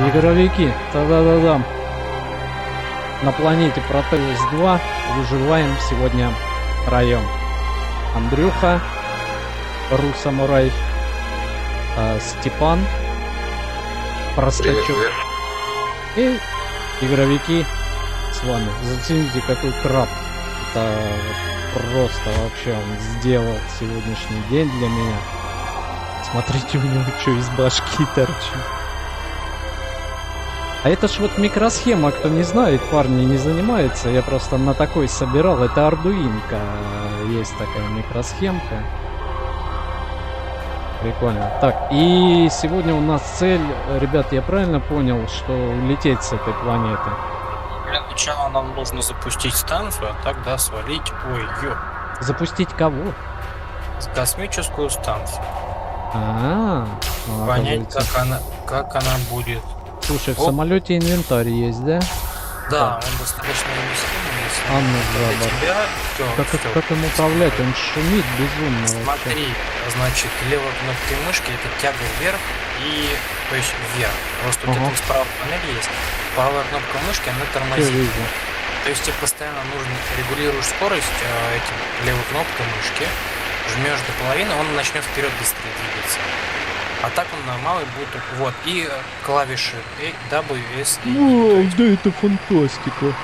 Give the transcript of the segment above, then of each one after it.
Игровики, та-да-да-да. На планете Протеус 2 выживаем сегодня втроем. Андрюха, Ру-самурай, Степан, Простачок и игровики с вами. Зацените, какой краб. Это просто вообще он сделал сегодняшний день для меня. Смотрите, у него что из башки торчит. А это ж вот микросхема, кто не знает, парни, не занимается. Я просто на такой собирал. Это ардуинка. Есть такая микросхемка. Прикольно. Так, и сегодня у нас цель, ребят, я правильно понял, что улететь с этой планеты? Для начала нам нужно запустить станцию, а тогда свалить. Запустить кого? Космическую станцию. Понять, как она будет. Слушай, в самолете инвентарь есть, да? Да, он достаточно вместимый. Как им управлять? Он шумит безумно. Смотри, значит, левой кнопкой мышки это тяга вверх и то есть вверх. Просто у тебя справа панель есть. Правая кнопка мышки она тормозит. То есть тебе постоянно нужно регулируешь скорость этим левой кнопкой мышки, жмешь до половины, он начнет вперед быстрее двигаться. А так он нормальный будет. Вот. И клавиши W, S и E. Да это фантастика.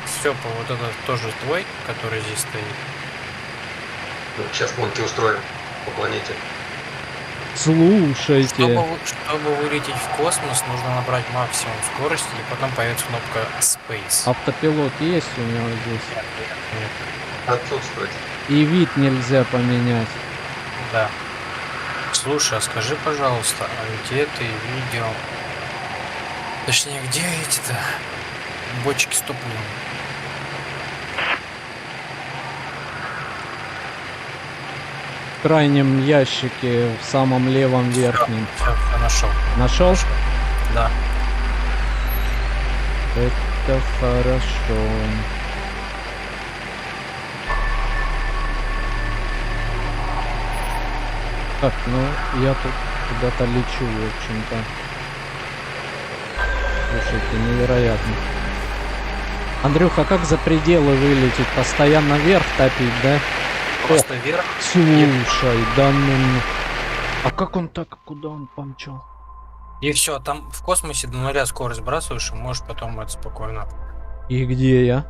Степа, вот это тоже твой, который здесь стоит. Ну, сейчас гонки устроим по планете. Слушайте. Чтобы вылететь в космос, нужно набрать максимум скорости, и потом появится кнопка Space. Автопилот есть у него здесь? Нет. Отсутствует. И вид нельзя поменять. Да. Слушай, а скажи, пожалуйста, а где ты видел... Точнее, где эти-то бочки с топливом? В крайнем ящике, в самом левом верхнем. Все, нашел. Нашел? Да. Это хорошо. Так, ну я тут куда-то лечу, в общем-то. Слушайте, невероятно. Андрюха, как за пределы вылететь? Постоянно вверх топить, да? Просто вверх. Слушай, да ну... А как он так, куда он помчал? И все, там в космосе до нуля скорость сбрасываешь, и можешь потом это спокойно. И где я?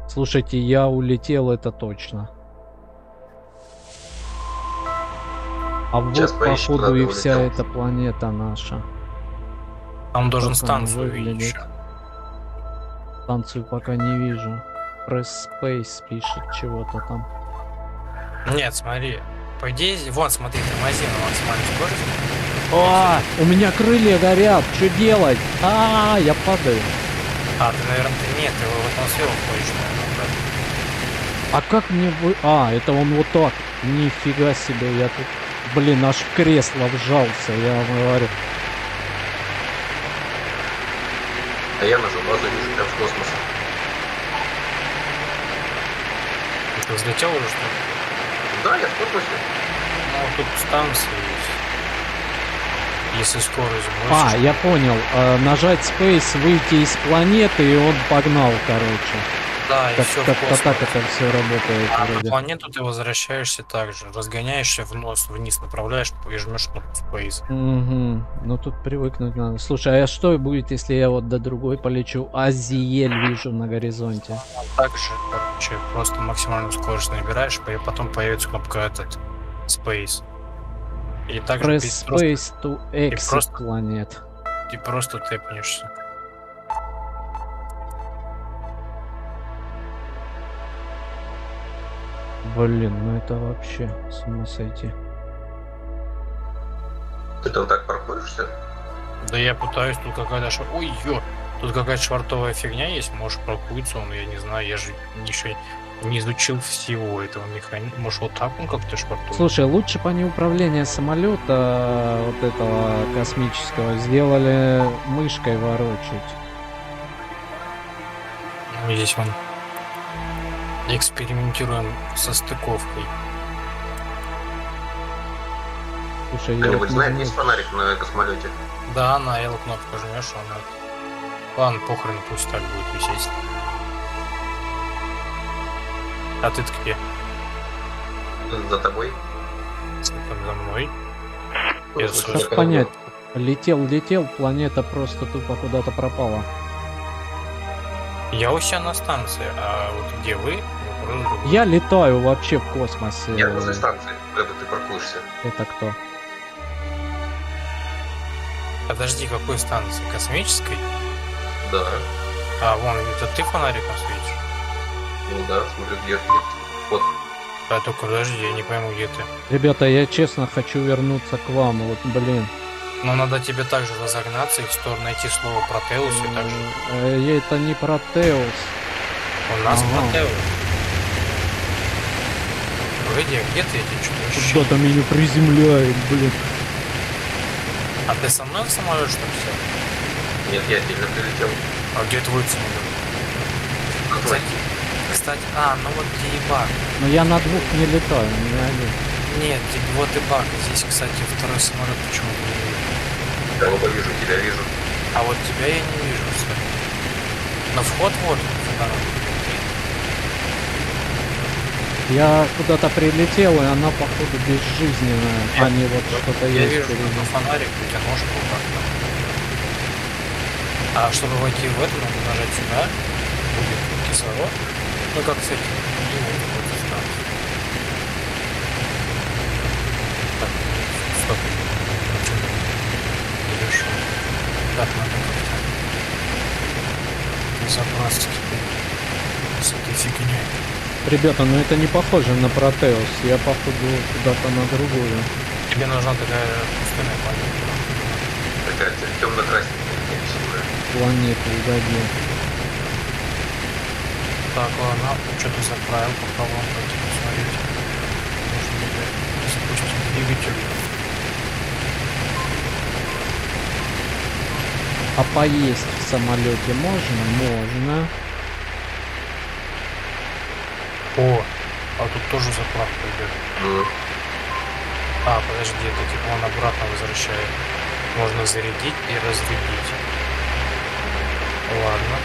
Слушайте, я улетел, это точно. А сейчас вот походу и вся эта планета наша. Там должен как станцию видеть. Станцию пока не вижу. Press Space пишет чего-то там. Нет, смотри. По идее, вон, смотри, тормози на максимальной скорости. У меня крылья горят, что делать? Я падаю. Ты, наверное, нет, ты в атмосферу входишь, наверное, А как мне вы... это он вот так. Нифига себе, я тут... Блин, аж в кресло вжался, я вам говорю. А я нашу базу вижу прям в космосе. Ты взлетел уже, что ли? Да, я в космосе. Ну, тут станция есть. Если скорость больше. Я понял. Нажать Space, выйти из планеты, и он погнал, короче. Да, и все в космос. Так это все работает. На планету ты возвращаешься также. Разгоняешься вниз направляешь и жмешь кнопку Space. Угу. Ну тут привыкнуть надо. Слушай, а что будет, если я вот до другой полечу? Азиель вижу на горизонте. Также, короче, просто максимальную скорость набираешь, и потом появится кнопка Space. И также Press Space to exit планет. Ты просто тэпнешься. Блин, ну это вообще с ума сойти. Ты там так паркуешься? Да я пытаюсь, тут какая-то тут какая-то швартовая фигня есть, может паркуется он, я не знаю, я же еще не изучил всего этого механизма. Может вот так он как-то швартует? Слушай, лучше бы они управление самолета вот этого космического сделали мышкой ворочать. Здесь вон экспериментируем со стыковкой. Слушай, я Кто-нибудь вот не знает, знаю. есть фонарик на космолете? Да, на L кнопку жмешь, он это. Ладно, похрен, пусть так будет висеть. А ты-то где? За тобой? Там за мной. Ну, Я слушай, слышу. Как понять? Летел, планета просто тупо куда-то пропала. Я у себя на станции, а вот где вы? Вопрос другой. Я летаю вообще в космосе. Я возле станции, когда ты паркуешься. Это кто? Подожди, какой станции? Космической? Да. А, вон, это ты фонариком светишь? Ну да, смотрю, где. Вот. А только подожди, я не пойму, где ты. Ребята, я честно хочу вернуться к вам. Вот, блин. Но надо тебе также разогнаться и в сторону найти слово Протеус и так же. Это не Протеус. У нас Ага. Протеус. Погоди, а где ты? Я тебя что-то ощущаю. Куда-то меня приземляет, блин. А ты со мной в самолет что ли сел? Нет, я отдельно прилетел. А где твой самолет? А твой? Кстати, ну вот где и баг. Но я на двух не летаю, не один. Нет, вот и баг. Здесь, кстати, второй самолет почему-то не видно. Да, оба вижу, тебя вижу. А вот тебя я не вижу, кстати. Но вход вот сюда надо прийти. Я куда-то прилетел, и она, походу, безжизненная, а не вот что-то Я есть. вижу, впереди. что фонарик, у тебя ножка в руках там. А чтобы войти в это, надо нажать сюда. Будет кислород. Ну как с этим. И вот вот станция. Так, стоп. Что-то или что? Так, надо как-то разобраться теперь с этой фигней. Ребята, ну это не похоже на Протеус. Я, походу, куда-то на другую. Тебе нужна такая пустынная планета. Такая темно-красненькая, веселая. Планету угодил. Так, ладно, что ты заправил, попробуем пойти посмотреть. Можно ли запустить двигатель. А поесть в самолете можно? Можно. О, а тут тоже заправка идет. Ну, А, подожди, это типа он обратно возвращает. Можно зарядить и разрядить. Ладно.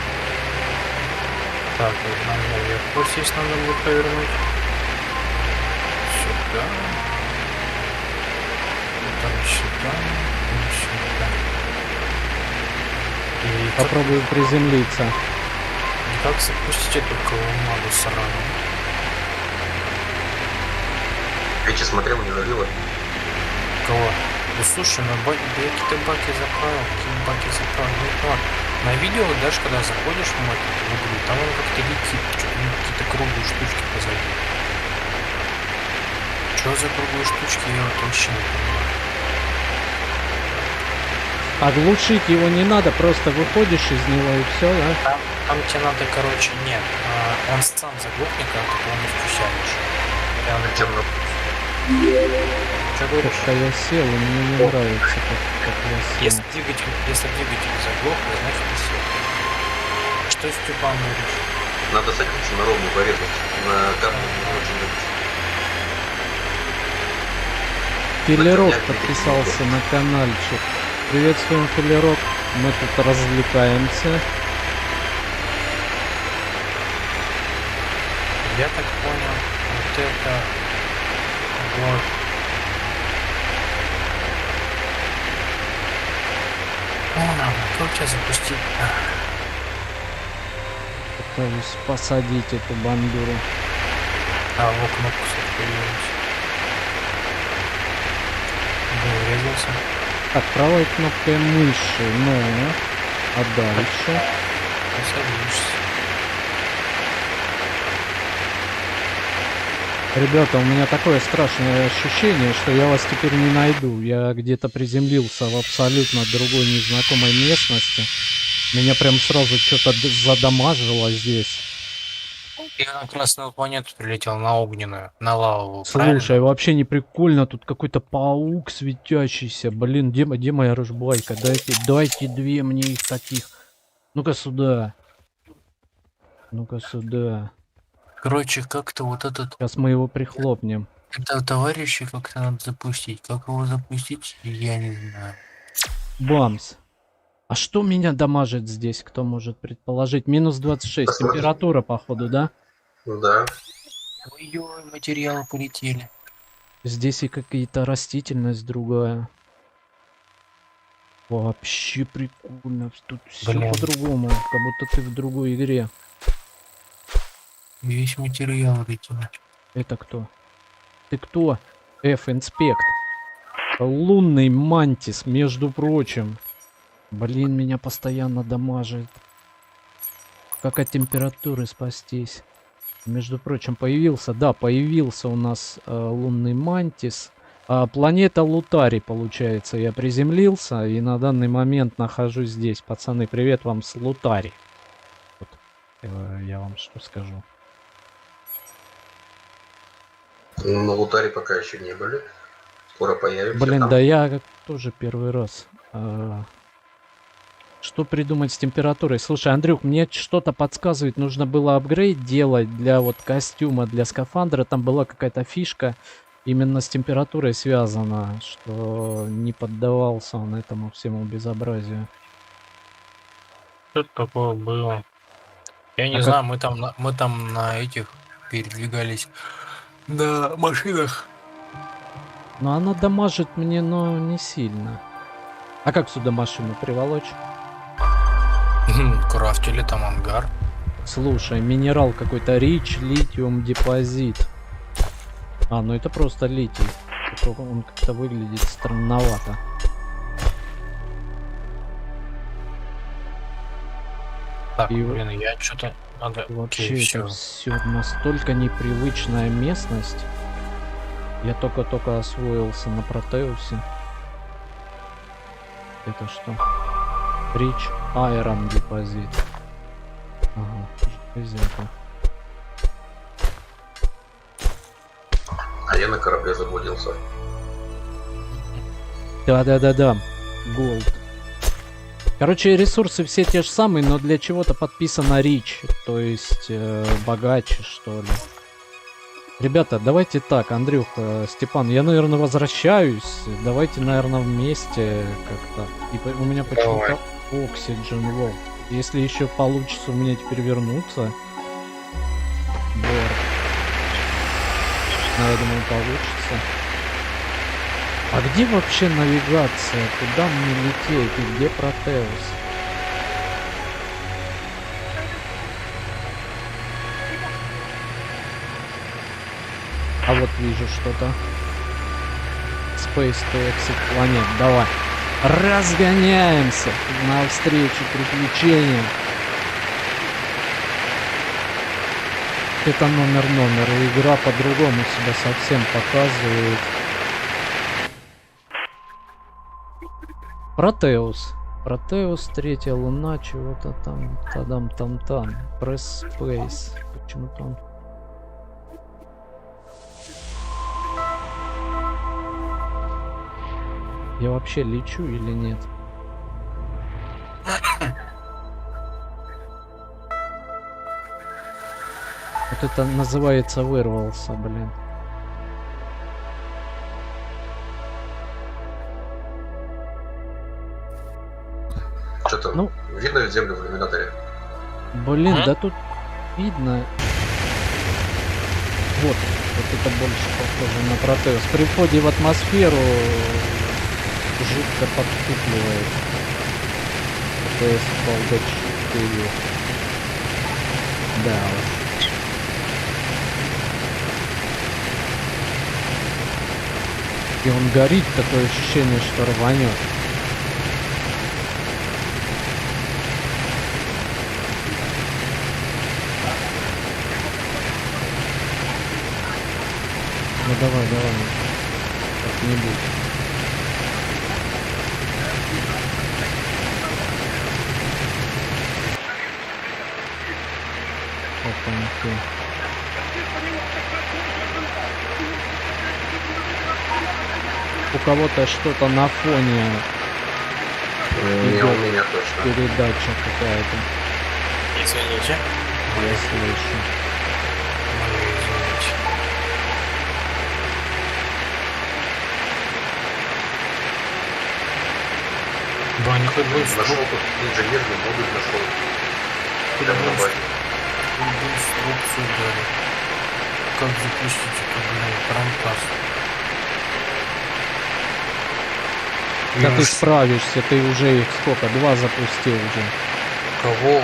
Так, вот нам наверх. Вот здесь надо будет повернуть. Сюда. Потом сюда. И сюда. И Попробую приземлиться. как запустить эту колымагу сраную? Печи смотрел, не залило. Кого? Ну слушай, я какие-то баки заправил, Ну ладно. На видео даже когда заходишь в игру, там он как-то летит, что-то какие-то круглые штучки позади. Что за круглые штучки, я вот вообще не понимаю. А глушить его не надо, просто выходишь из него и все, да? Там тебе надо, короче, нет. Он сам заглохнет, когда ты полностью сядешь. Прям Темно. что говоришь? Как-то я сел, и мне не нравится, как я сел. Если двигатель заглох, значит ты сел. Что Степан говоришь? Надо садиться на ровную поверхность. На камне не очень любишь. Филерок Я подписался на каналчик. Приветствуем, Филерок. Мы тут развлекаемся. Я так понял, вот это вот. Как тебя запустить? Пытаюсь посадить эту бандуру. Вот кнопку появилась. Вырезался. Так, правой кнопкой мыши, ну, а дальше? Садишься. Ребята, у меня такое страшное ощущение, что я вас теперь не найду. Я где-то приземлился в абсолютно другой незнакомой местности. Меня прям сразу что-то задамажило здесь. Я на красную планету прилетел, на огненную, на лавовую. Слушай, вообще не прикольно, тут какой-то паук светящийся. Блин, где моя рыжбайка? Дайте две мне их таких. Ну-ка сюда. Ну-ка сюда. Короче, как-то вот этот... Сейчас мы его прихлопнем. Это товарища как-то надо запустить. Как его запустить, я не знаю. Бамс. А что меня дамажит здесь, кто может предположить? Минус 26. Посмотри. Температура, походу, да? Да. Ой-ой, материалы полетели. Здесь и какая-то растительность другая. Вообще прикольно. Тут все Блин. по-другому. Как будто ты в другой игре. Весь материал выкинул. Это кто? Ты кто? F-инспект. Лунный мантис, между прочим. Блин, меня постоянно дамажит. Как от температуры спастись? Между прочим, появился у нас лунный мантис. Планета Лутари, получается. Я приземлился и на данный момент нахожусь здесь. Пацаны, привет вам с Лутари. Вот, я вам что скажу. На Лутаре пока еще не были. Скоро появимся. Блин, там. да я тоже первый раз. Что придумать с температурой? Слушай, Андрюх, мне что-то подсказывает, нужно было апгрейд делать для вот костюма, для скафандра. Там была какая-то фишка именно с температурой связана, что не поддавался он этому всему безобразию. Что такое было? Я не знаю, мы там на этих передвигались на машинах. Но она дамажит мне, но не сильно. А как сюда машину приволочь? Крафтили там ангар. Слушай, минерал какой-то рич, литиум, депозит. Ну это просто литий. Только он как-то выглядит странновато. Так, И блин, я что-то надо. Вообще Окей, это всё. все настолько непривычная местность. Я только-только освоился на Протеусе. Это что? Рич Айрон депозит. Ага, железяка. А я на корабле заблудился. Да. Голд. Короче, ресурсы все те же самые, но для чего-то подписано Рич. То есть богаче, что ли. Ребята, давайте так, Андрюха, Степан, я, наверное, возвращаюсь. Давайте, наверное, вместе как-то. И у меня почему-то Oxygen World. Если еще получится у меня теперь вернуться. Я думаю, получится. А где вообще навигация? Куда мне лететь? И где Протеус? А вот вижу что-то. Space to Exit Planet. Давай. Разгоняемся навстречу приключениям. Это номер. И игра по-другому себя совсем показывает. Протеус, третья луна, чего-то там. Тадам-там-там. Press Space. Почему-то он... Я вообще лечу или нет? Вот это называется вырвался, блин. Что-то Ну. видно землю в иллюминаторе? Блин, да тут видно. Вот это больше похоже на Протеус. При входе в атмосферу жутко подтупливает. Протеус Fallout 4. Да уж. И он горит, такое ощущение, что рванет. Ну давай. Как-нибудь. Опаньки. У кого-то что-то на фоне Не у меня точно. передача какая-то. Извините. Я слышу. Извините. Бронеходный Нашел тут инженерный модуль, нашел. Прямо на базе. инструкцию дали. Как запустить это, блин, Тарантас. Да ты справишься, ты уже их сколько? 2 запустил уже. Кого?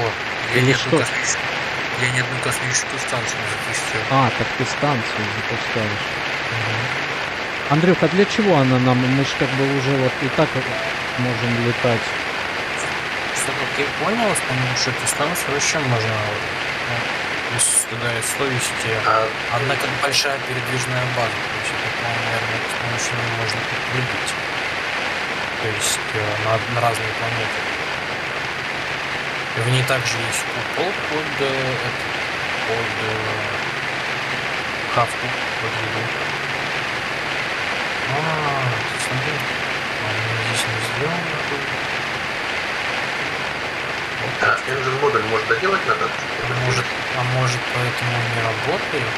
Я Или ни что? одну космическую станцию не запустил. А, так ты станцию запускаешь. Андрюха, для чего она нам? Мы же как бы уже вот и так можем летать. Что, как я понял, что эту станцию вообще можно туда СО вести. Одна как большая передвижная база. То есть это, наверное, с помощью нее можно любить. То есть на разные планеты. И в ней также есть купол под хавку, под еду. Смотри, здесь не сделано. Engine модуль может доделать надо? Может поэтому не работает?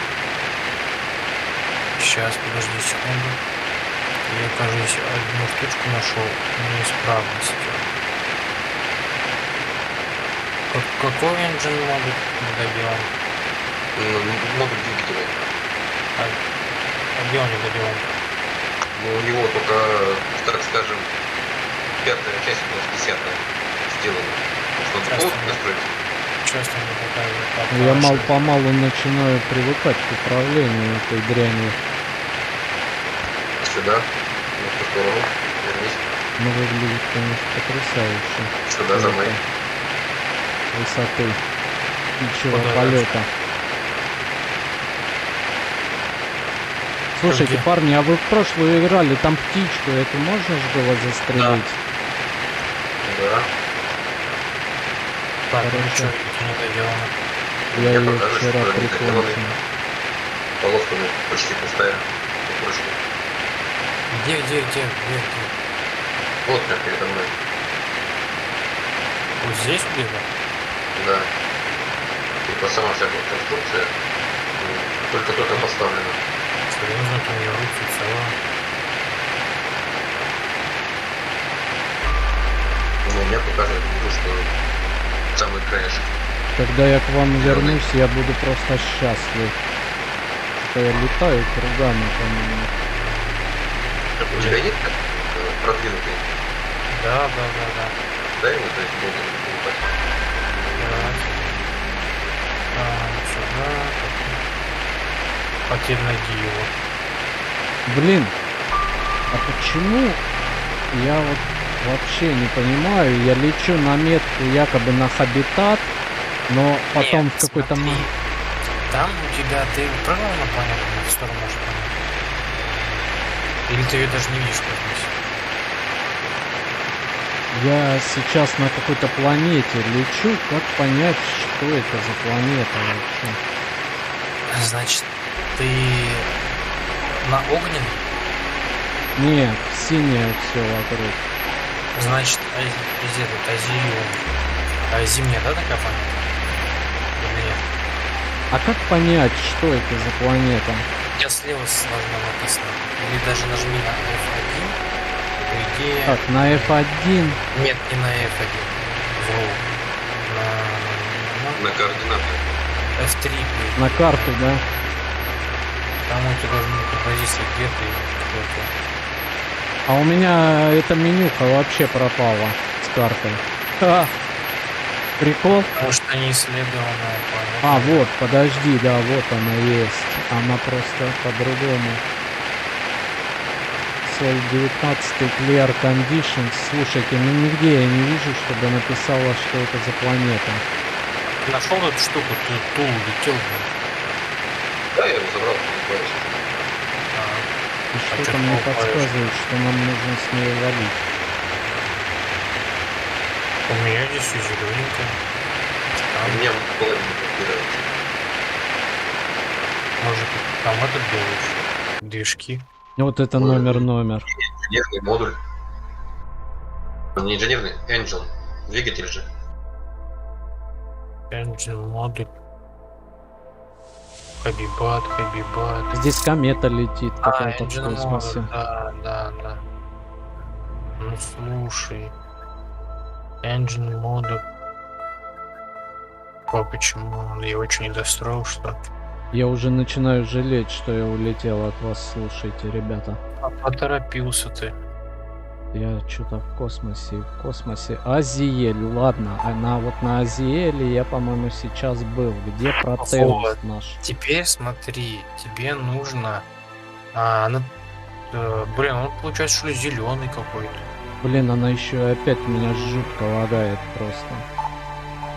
Сейчас, подожди секунду. Я, кажется, одну штучку нашел неисправности. Какой engine модуль не доделан? Модуль двигателя. А где он не доделан? Ну, у него только, так скажем, 5-я часть, у нас 10-я сделана. Потому что он настроить. Часто мне показывает. Я мало-помалу начинаю привыкать к управлению этой дрянью. Сюда. Ну, в ту сторону. Вернись. Ну, выглядит, конечно, потрясающе. Сюда за мной. Высоты птичьего Куда полета. Слушайте, Где? парни, а вы в прошлую играли, там птичку, эту можно же было застрелить? Да. Так, Хорошо. ну что, не доделано. Я Мне ее показывает, вчера что они прикончил. доделаны. Полоска у меня почти пустая. Покрышка. Где? Вот прям передо мной. Вот здесь где-то? Да. Типа сама вся конструкция только поставлена. Серьезно, там я руки целая. Ну, у меня показывает, что самый краешек. Когда я к вам вернусь, я буду просто счастлив. Что я летаю кругами, по-моему. У тебя есть продвинутый? Да. Дай ему дать модуль покупать. Сюда. Потерь ноги его. Блин, а почему я вот вообще не понимаю, я лечу на метку якобы на хабитат, но потом Нет, в какой-то смотри, там у тебя ты прыгнул на планету, на эту сторону можешь понять? Или ты ее даже не видишь в космосе? я сейчас на какой-то планете лечу, как понять, что это за планета вообще? Значит, ты на огненном? Нет, синее все вокруг. Значит, этот Азириум. Зимняя, да, такая планета? Или нет? А как понять, что это за планета? Я слева должно написано. Или даже нажми на F1. По идее... Так, на F1. Нет, не на F1. Вру. На координаты. F3. по идее. На карту, да? Там у тебя должны быть позиции, где ты, кто ты. А у меня эта менюха вообще пропала с картой. Ха! Прикол? Потому что не исследованная планета. А, вот, подожди, да, вот она есть. Она просто по-другому. Sol 19 Clear Conditions. Слушайте, ну нигде я не вижу, чтобы написала, что это за планета. Ты нашел эту штуку, ты Тул летел, блин. Да, я его забрал, не И чё что-то ты мне толкаешь? подсказывает, что нам нужно с ней валить. У меня здесь все зелененькое. У меня вот половина подбирается. Может, там этот белый еще. Движки. Вот это Ой, номер. Инженерный модуль. Он не инженерный, Engine. Двигатель же. Engine модуль. Хабибат. Здесь комета летит какая-то в Engine космосе. модуль, да. Ну слушай. Engine моду. Почему? Я очень не достроил, что? Я уже начинаю жалеть, что я улетел от вас, слушайте, ребята. Поторопился ты. Я что-то в космосе. Азиэль, ладно, вот на Азиэле я, по-моему, сейчас был. Где Протеус Вот. наш? Теперь смотри, тебе нужно... блин, он получается, что ли, зеленый какой-то. Блин, она еще опять меня жутко лагает просто.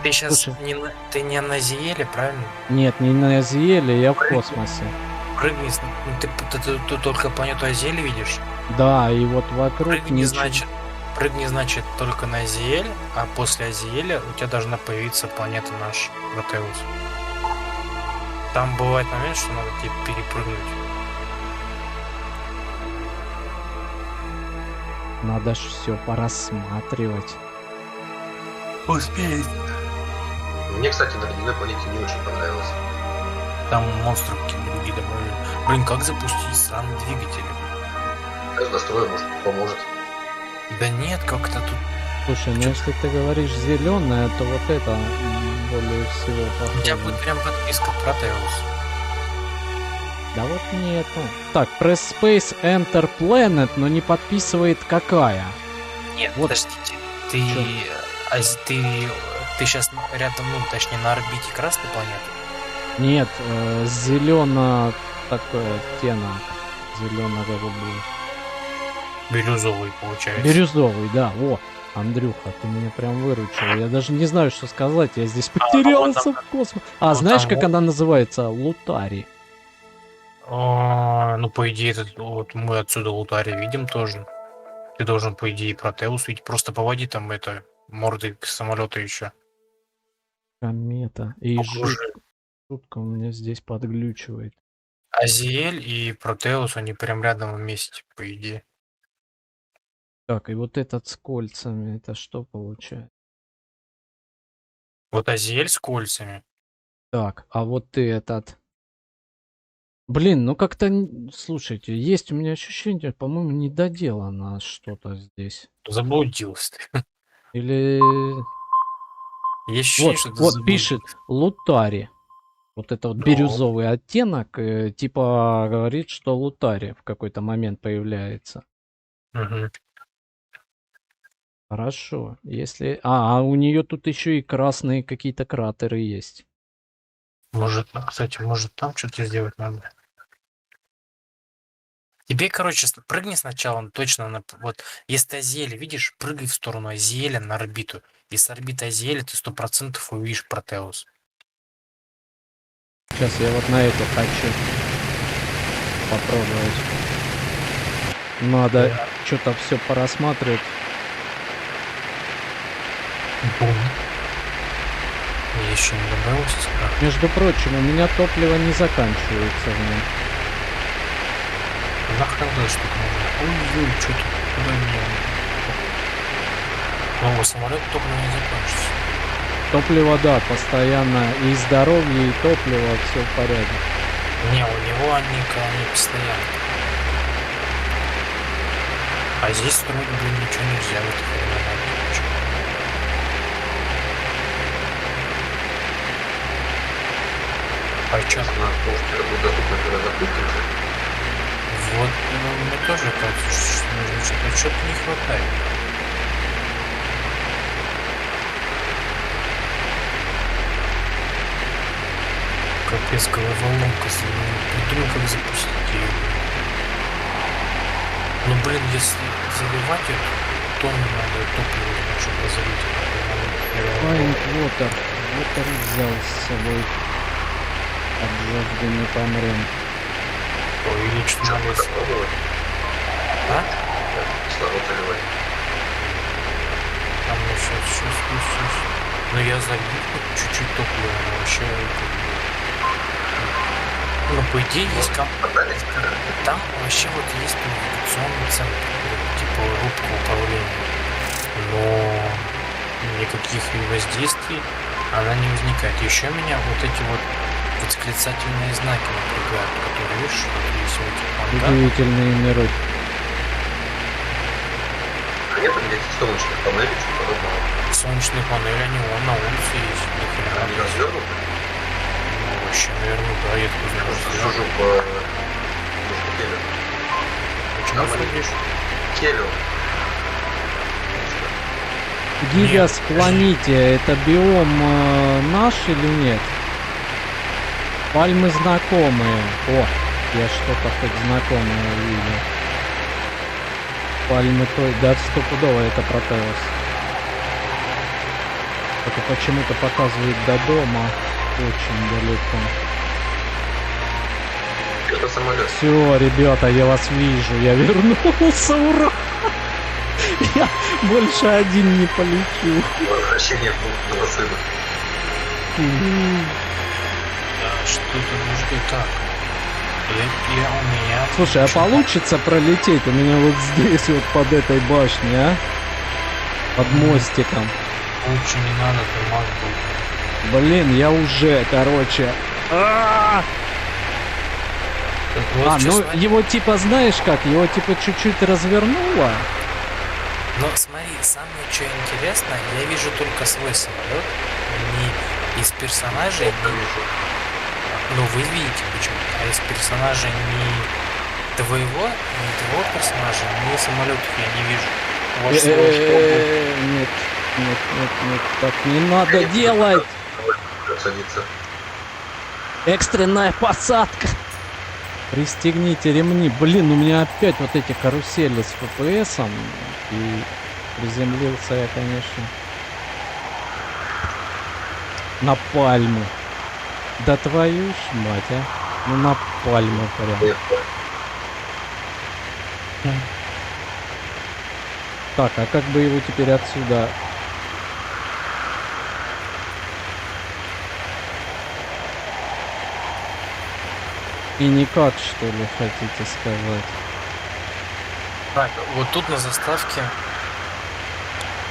Ты сейчас Слушай. ты не на Азиэле, правильно? Нет, не на Азиэле, я в космосе. Прыгни, ты только планету Азиэль видишь? Да, и вот вокруг Прыгни, значит, только на Азиэль, а после Азиэля у тебя должна появиться планета наш Протеус. Там бывает момент, что надо тебе перепрыгнуть. Надо ж все порассматривать. Успеет. Мне, кстати, на ледяной планете не очень понравилось. Там монстры какие-то другие добавили. Блин, как запустить странные двигатели? С настроем, может, поможет. Да нет, как-то тут... Слушай, ну если ты говоришь зеленая, то вот это более всего У тебя похоже. будет прям подписка Протеус. Да вот нету. Так, Press Space Enter Planet, но не подписывает какая. Нет, Вот. подождите. Ты сейчас рядом, ну, точнее, на орбите красной планеты? Нет, зелено такой оттенок. Зелено-голубой. Бирюзовый, получается. Бирюзовый, да, во. Андрюха, ты меня прям выручил. Я даже не знаю, что сказать. Я здесь потерялся в космосе. вот Знаешь, там как вот- она называется? Лутари. Ну, по идее, вот мы отсюда Лутари видим тоже. Ты должен, по идее, Протеус видеть. Просто по воде там это морды самолета еще. Комета. И Похоже. жутко у меня здесь подглючивает. Азиэль и Протеус, они прям рядом вместе, по идее. Так, и вот этот с кольцами, это что получается? Вот Азиэль с кольцами. Так, а вот ты этот... Блин, ну как-то... Слушайте, есть у меня ощущение, по-моему, недоделано что-то здесь. Заблудился ты. Или... Есть ощущение, что ты Вот заблудился. пишет Лутари. Вот это вот Ну. бирюзовый оттенок, типа говорит, что Лутари в какой-то момент появляется. Мгм. Хорошо, если... А у нее тут еще и красные какие-то кратеры есть. Может, кстати, может там что-то сделать надо. Тебе, короче, прыгни сначала точно на... Вот, если ты Азиэля видишь, прыгай в сторону Азиэля на орбиту. И с орбиты Азиэля ты 100% увидишь Протеус. Сейчас я вот на это хочу попробовать. Надо что-то все порассматривать. Бум. Я еще не добавился сюда. Между прочим, у меня топливо не заканчивается в нем. Нахрен эта штука нужна? Ой-ой, что тут? Куда мне? Новый самолет только не закончится. Топливо, да, постоянно. И здоровье, и топливо, все в порядке. Не, у него они постоянно. А здесь строить, блин, ничего нельзя в этой хреновой. А чё? Может, это будет доступно, когда запустимся. Вот, мне тоже кажется, что что-то не хватает. Капец, головоломка. Придумай, как запустить ее. Ну, блин, если заливать эту тонну надо топлива, чтобы залить. Find water. Water взял с собой. От жажды не помрем. Ой, или что надо... Попробовать. А? Кислород заливать. Там сейчас. Ну, я залил хоть чуть-чуть топлива, но вообще... Ну, по идее, есть там вообще вот есть навигационный центр, типа рубка управления, но никаких воздействий она не возникает. Еще меня вот эти вот восклицательные знаки напрягают, которые, видишь, вот есть вот эти фонтаны. Удивительные миры. А нет никаких солнечных панелей, что подобного. солнечные панели, они вон на улице есть. До хрена. Они развернуты? Ну, вообще, наверное, да, я тут Я знаю. просто сужу по дружбу Келлер. Почему судишь? Келлер. Гигас планете, это биом наш или нет? Пальмы знакомые. О, я что-то хоть знакомое увидел. Пальмы той, да, стопудово это Протеус. Это почему-то показывает до дома очень далеко. Это самолет. Все, ребята, я вас вижу, я вернулся, ура! Я больше один не полечу. Возвращение блудного сына. Да, что-то нужно так. Я у меня... Слушай, а получится пролететь у меня вот здесь, вот под этой башней, а? Под мостиком. Лучше не надо, ты маг будет. Блин, я уже, короче. Вот, Ну честно, его типа, знаешь как, его типа чуть-чуть развернуло. но смотри, самое что интересно, я вижу только свой самолет, не из персонажей, ну вы видите почему, а из персонажей не твоего персонажа, ни самолетов я не вижу. У вас свой Нет, так не надо делать. Садится. Экстренная посадка. Пристегните ремни. Блин, у меня опять вот эти карусели с ФПСом. И приземлился я, конечно, на пальму. Да твою ж мать, а. Ну на пальму прям. Так, а как бы его теперь отсюда... И никак, что ли, хотите сказать? Так, вот тут на заставке.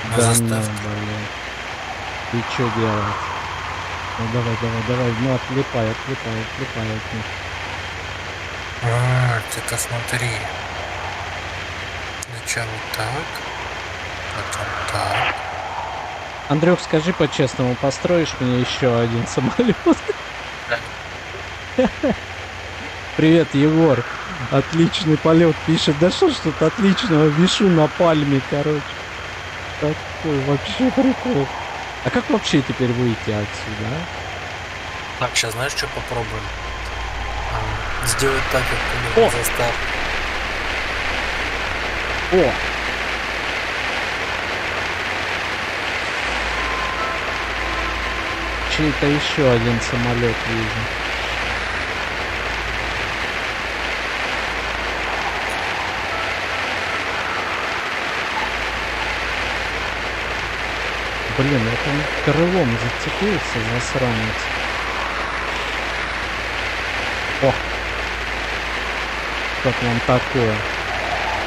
На Да ну, заставке. блин. И что делать? Ну давай, ну отлипай от них. Ты-то смотри. Сначала так, потом так. Андрюх, скажи по-честному, построишь мне еще один самолет? Привет, Егор. Отличный полет пишет. Да что ж тут отличного, вишу на пальме, короче. Такой вообще прикол. А как вообще теперь выйти отсюда? Так, сейчас знаешь, что попробуем? Сделать так, как у меня застав. О! Чей-то еще один самолет вижу. Блин, вот он крылом зацепился, засранец. О! Как вам такое?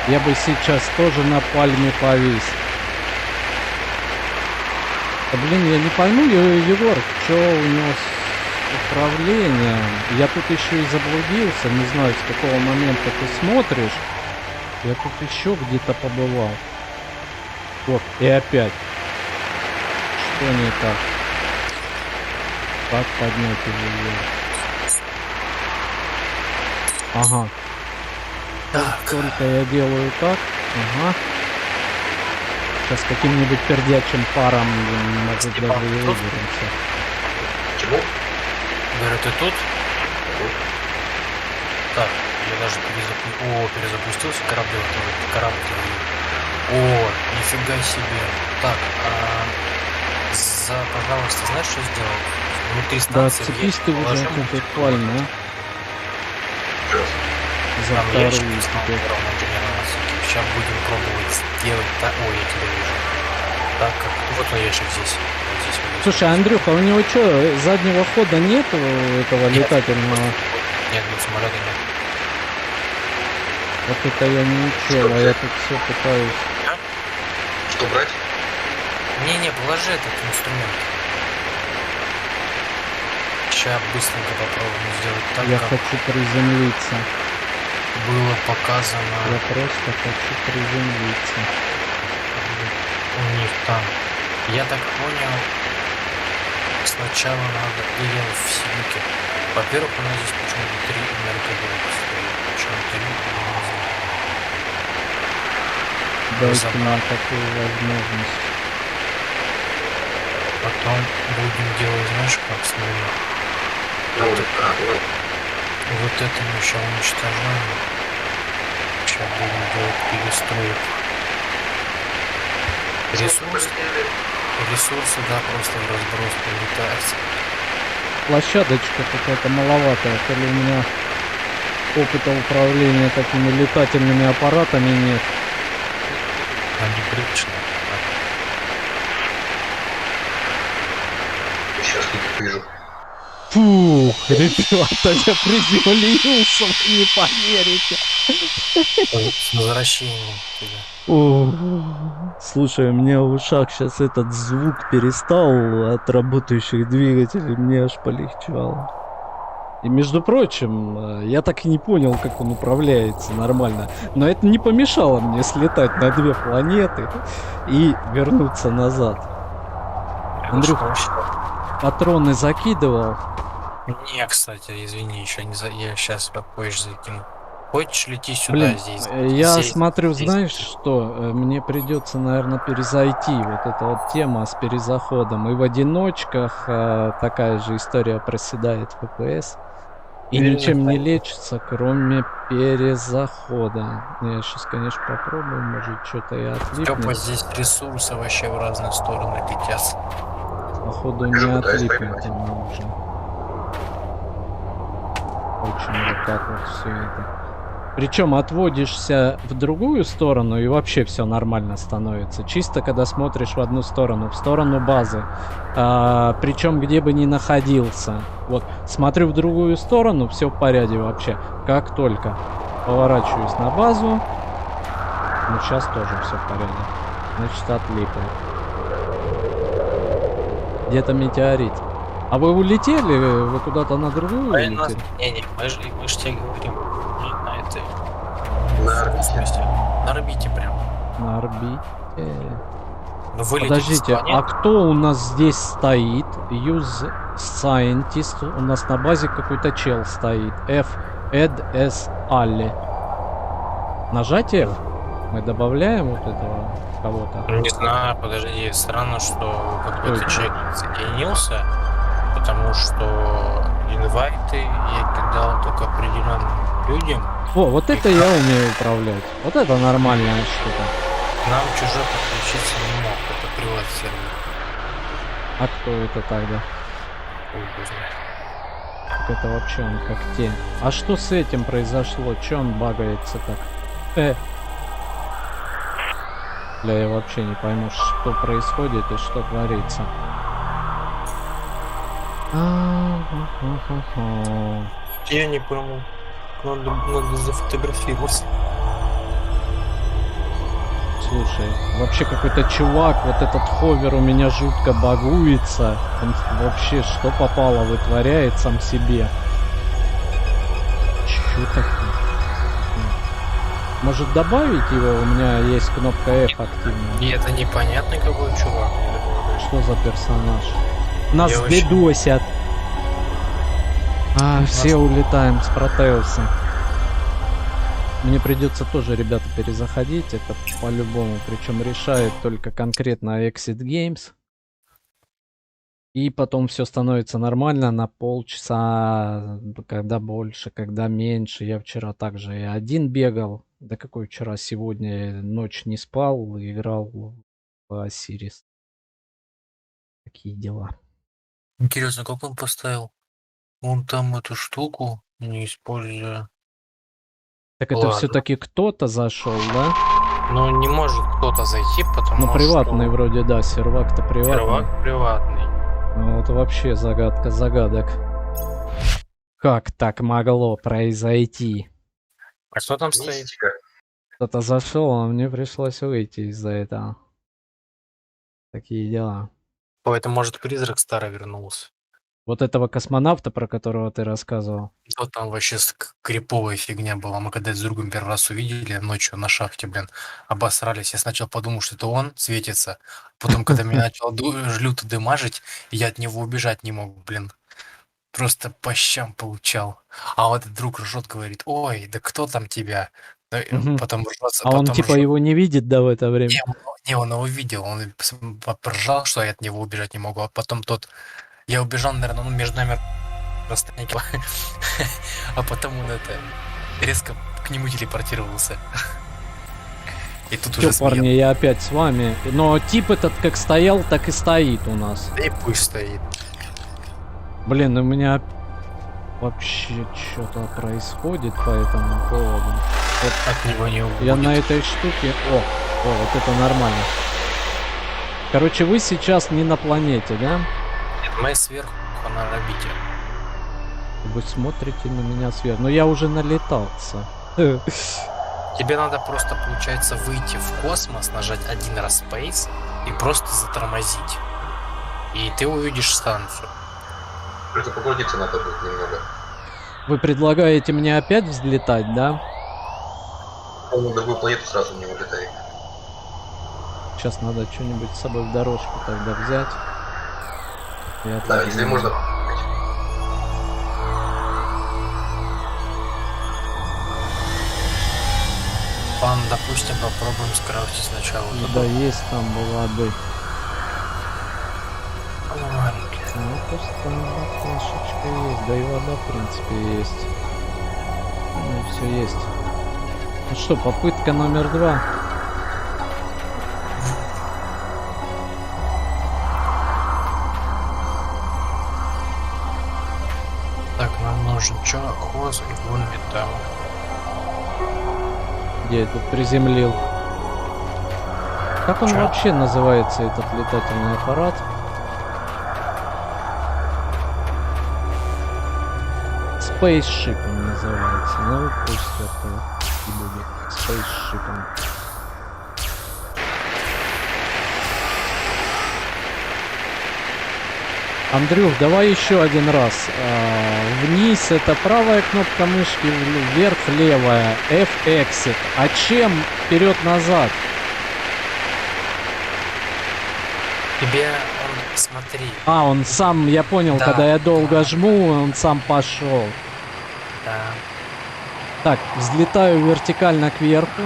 Я бы сейчас тоже на пальме повис. Да, блин, я не пойму, Егор, что у него с управлением. Я тут еще и заблудился, не знаю, с какого момента ты смотришь. Я тут еще где-то побывал. Вот, и опять. Что не так? Как поднять его вверх? Ага. Так. Только я делаю так. Ага. Сейчас каким-нибудь пердячим паром, может, даже и выберемся. Чему? Говорю, ты тут? Так, я даже перезапустился корабль. О, нифига себе. Так, пожалуйста, знаешь, что сделать? Внутри Да, станции отцепись ты уже от этой пальмы, а? Сейчас. За там вторую ящик теперь. Сейчас будем пробовать сделать так. Ой, я тебя вижу. Так как. Вот он ящик здесь. Вот здесь вот. Слушай, Андрюха, у него что, заднего хода нет у этого летательного? Нет, самолета нет. Вот это я не учел, а я тут все пытаюсь. Что брать? Не, положи этот инструмент. Сейчас быстренько попробуем сделать так, Я как хочу приземлиться. было показано Я просто хочу приземлиться. у них там. Я так понял, сначала надо, или в Сибике. Во-первых, у нас здесь почему-то 3 энергоблока стоит. Почему 3, я не знаю. Дайте Разобрать. нам такую возможность. Потом будем делать, знаешь, как с ними. Вот это мы еще уничтожаем. Сейчас будем делать перестройку. Ресурсы, да, просто в разброс прилетают. Площадочка какая-то маловатая, то ли у меня опыта управления такими летательными аппаратами нет. Они приличные. Сейчас вижу. Фух, ребята, я приземлился, вы не поверите. С возвращением тебя. О, слушай, у меня в ушах сейчас этот звук перестал от работающих двигателей, мне аж полегчало. И между прочим, я так и не понял, как он управляется нормально. Но это не помешало мне слетать на 2 планеты и вернуться назад. Андрюх, патроны закидывал? Не, кстати, извини, еще не за... Я сейчас попозже закину. Хочешь, лети сюда, Блин, здесь. я здесь, смотрю, здесь. знаешь что, мне придется, наверное, перезайти. Вот эта вот тема с перезаходом. И в одиночках такая же история проседает в FPS. И ничем не лечится, кроме перезахода. Я сейчас, конечно, попробую, может, что-то и Степа, отлипнет. здесь ресурсы вообще в разные стороны летят. Походу не отлипнет оно уже. Очень вот так вот все это. Причем отводишься в другую сторону, и вообще все нормально становится. Чисто когда смотришь в одну сторону, в сторону базы. Причем где бы ни находился. Вот, смотрю в другую сторону, все в порядке вообще. Как только поворачиваюсь на базу, ну сейчас тоже все в порядке. Значит, отлипает. Где-то метеорит. А вы улетели? Вы куда-то на другую улетели? Не, мы же тебе говорим. Не на этой. На орбите. На орбите прям. На орбите. Ну, вылететь Подождите, с планеты. а кто у нас здесь стоит? Use Scientist. У нас на базе какой-то чел стоит. F. Ed S. Alli. Нажать F? Мы добавляем вот этого кого-то? Не знаю, подожди, странно, что какой-то человек соединился, потому что инвайты я кидал только определенным людям. О, вот это я умею управлять. Вот это нормальная штука. Нам чужой подключиться не мог, это приват сервер. А кто это тогда? Хуй его знает. Так это вообще он как те. А что с этим произошло? Че он багается так? Бля, я вообще не пойму, что происходит и что творится. Я не пойму. Надо зафотографироваться. Слушай, вообще какой-то чувак, вот этот ховер у меня жутко багуется. Он вообще что попало вытворяет сам себе. Чё такое? Может добавить его? У меня есть кнопка F активная. И это непонятный какой чувак. Что за персонаж? Нас Я вообще- дедосят. Все улетаем с Протеуса. Мне придется тоже, ребята, перезаходить. Это по-любому. Причем решает только конкретно Exit Games. И потом все становится нормально на полчаса, когда больше, когда меньше. Я вчера также и один бегал. Да какой вчера, сегодня ночь не спал, играл в Осирис. Такие дела. Интересно, как он поставил? Он там эту штуку, не используя. Так это Ладно. все-таки кто-то зашел, да? Ну, не может кто-то зайти, потому Ну, приватный что... вроде, да, сервак-то приватный. Сервак приватный. Ну, вот вообще загадка загадок. Как так могло произойти? А что там стоит? Мистика. Кто-то зашел, а мне пришлось выйти из-за этого. Такие дела. О, это может призрак старый вернулся. Вот этого космонавта, про которого ты рассказывал. Вот там вообще криповая фигня была. Мы когда с другом первый раз увидели ночью на шахте, блин, обосрались. Я сначала подумал, что это он светится. Потом, когда меня начал люто дымажить, я от него убежать не мог, блин. Просто по щам получал. А вот друг ржет, говорит: ой, да кто там тебя? Потом ржется, А он потом типа ржет. его не видит, да, в это время? Не, он его видел, он поржал, что я от него убежать не могу. А потом я убежал, наверное, ну, между нами расстояние, а потом он резко к нему телепортировался. И тут Чё, уже парни, я опять с вами. Но тип этот как стоял, так и стоит у нас. Да и пусть стоит. Блин, у меня вообще что-то происходит по этому поводу. Вот От него не убудет. я на этой штуке... О, вот это нормально. Короче, вы сейчас не на планете, да? Нет, мы сверху на орбите. Вы смотрите на меня сверху. Но я уже налетался. Тебе надо просто, получается, выйти в космос, нажать один раз Space и просто затормозить. И ты увидишь станцию. Просто покрутиться надо будет немного. Вы предлагаете мне опять взлетать, да? Он на другую планету сразу не улетает. Сейчас надо что-нибудь с собой в дорожку тогда взять. Да, если можно. Пан, допустим, попробуем скрафтить сначала. Да, есть там воды. Маленький. Ну, просто там баклашечка есть, да и вода, в принципе, есть. Ну, все есть. Ну что, попытка номер 2. Так, нам нужен хоз и вон металл. Где я тут приземлил? Как он Чё? вообще называется, этот летательный аппарат? Spaceship он называется. Ну, пусть это и будет Spaceship. Андрюх, давай еще один раз. Вниз это правая кнопка мышки, вверх левая. F-Exit. А чем вперед-назад? Тебе он, смотри, Он сам, я понял, Да, когда я долго да. жму, он сам пошел. да, Так, взлетаю вертикально кверху.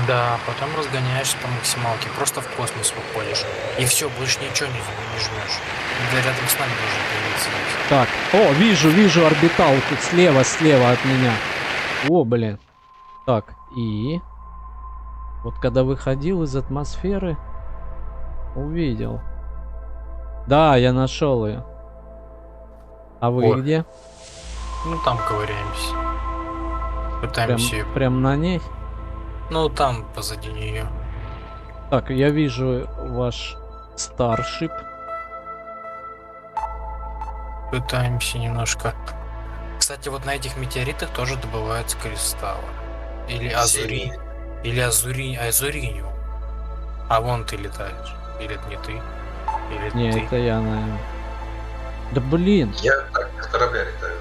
да, потом разгоняешься по максималке, просто в космос выходишь. И все, больше ничего не жмешь. Да, рядом с нами должен появиться. Так, вижу орбитал тут слева от меня. О, блин. Так, и... Вот когда выходил из атмосферы, увидел. Да, я нашел ее. А вы О. где? Ну там ковыряемся. Пытаемся ее. Прям на ней? Ну там позади нее. Так, я вижу ваш Starship. Пытаемся немножко. Кстати, вот на этих метеоритах тоже добываются кристаллы. Или азурин. Или азуриниум. А вон ты летаешь. Или это не ты? Или это Не, ты? это я, наверное. Да блин. Я так с корабля летаю.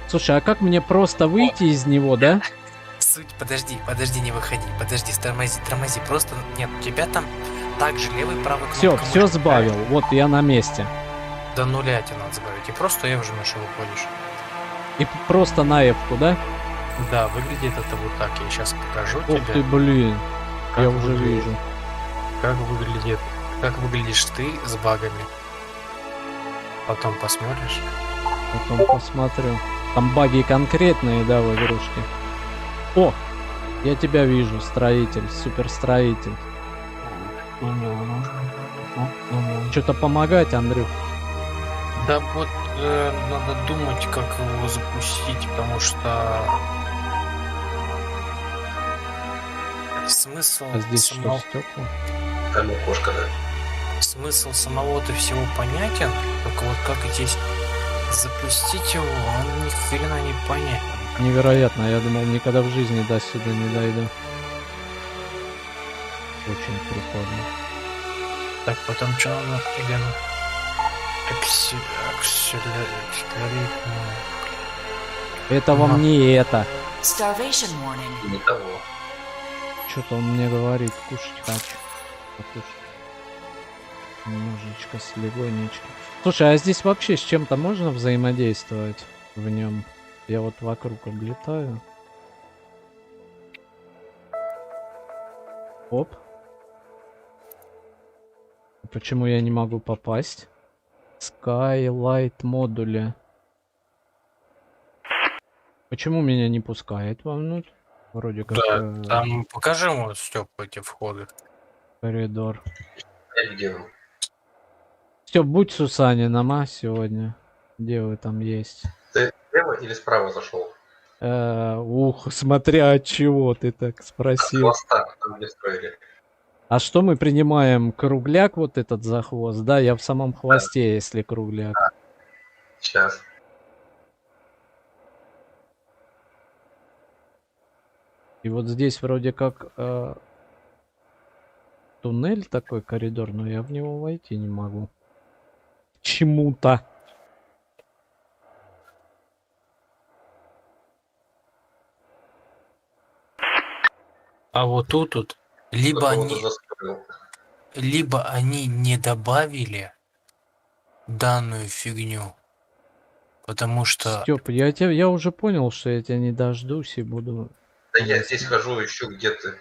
Слушай, а как мне просто выйти из него, да? Суть, подожди, не выходи, подожди, тормози, просто нет, у тебя там также левый, правый кнопка Все мышки. сбавил. Вот я на месте. До нуля тебе надо сбавить, и просто F жмешь и выходишь. И просто на F-ку, да? Да, выглядит это вот так, я сейчас покажу Ух тебе. ты, блин. как Я уже выглядит- вижу. как выглядишь ты с багами. Потом посмотришь. Потом посмотрю. Там баги конкретные, да, в игрушке. О! Я тебя вижу, строитель, суперстроитель. Что-то помогать, Андрюх? Да вот надо думать, как его запустить, потому что смысл А здесь что, самого, стекла? Там окошко, да. смысл самого-то всего понятен, только вот как здесь запустить его, он ни хрена не понятен. Невероятно, я думал, никогда в жизни до сюда не дойду. Очень прикольно. Так, потом что надо, Елена? Акселерит, Это вам Ага. не это. Starvation warning. Не того. Что-то он мне говорит, кушать хочу. Покушать. Немножечко слегонечко. Слушай, а здесь вообще с чем-то можно взаимодействовать в нем? Я вот вокруг облетаю. Оп. Почему я не могу попасть? Skylight модули. Почему меня не пускает вовнутрь? Вроде как Да, там покажи ему, Стёп, эти входы. коридор. Я где он? Стёп, будь Сусанином, а, сегодня? Где вы там есть? Ты слева или справа зашел? Ух, смотря от чего ты так С спросил. хвоста, там где строили. А что мы принимаем? Кругляк вот этот за хвост? Да, я в самом хвосте, если кругляк. Сейчас. И вот здесь вроде как туннель такой, коридор, но я в него войти не могу. Чему-то. А вот тут либо Кто-то они, вот застроил. либо они не добавили данную фигню, потому что Стёп, я уже понял, что я тебя не дождусь и буду... Да я здесь хожу, ищу, где ты.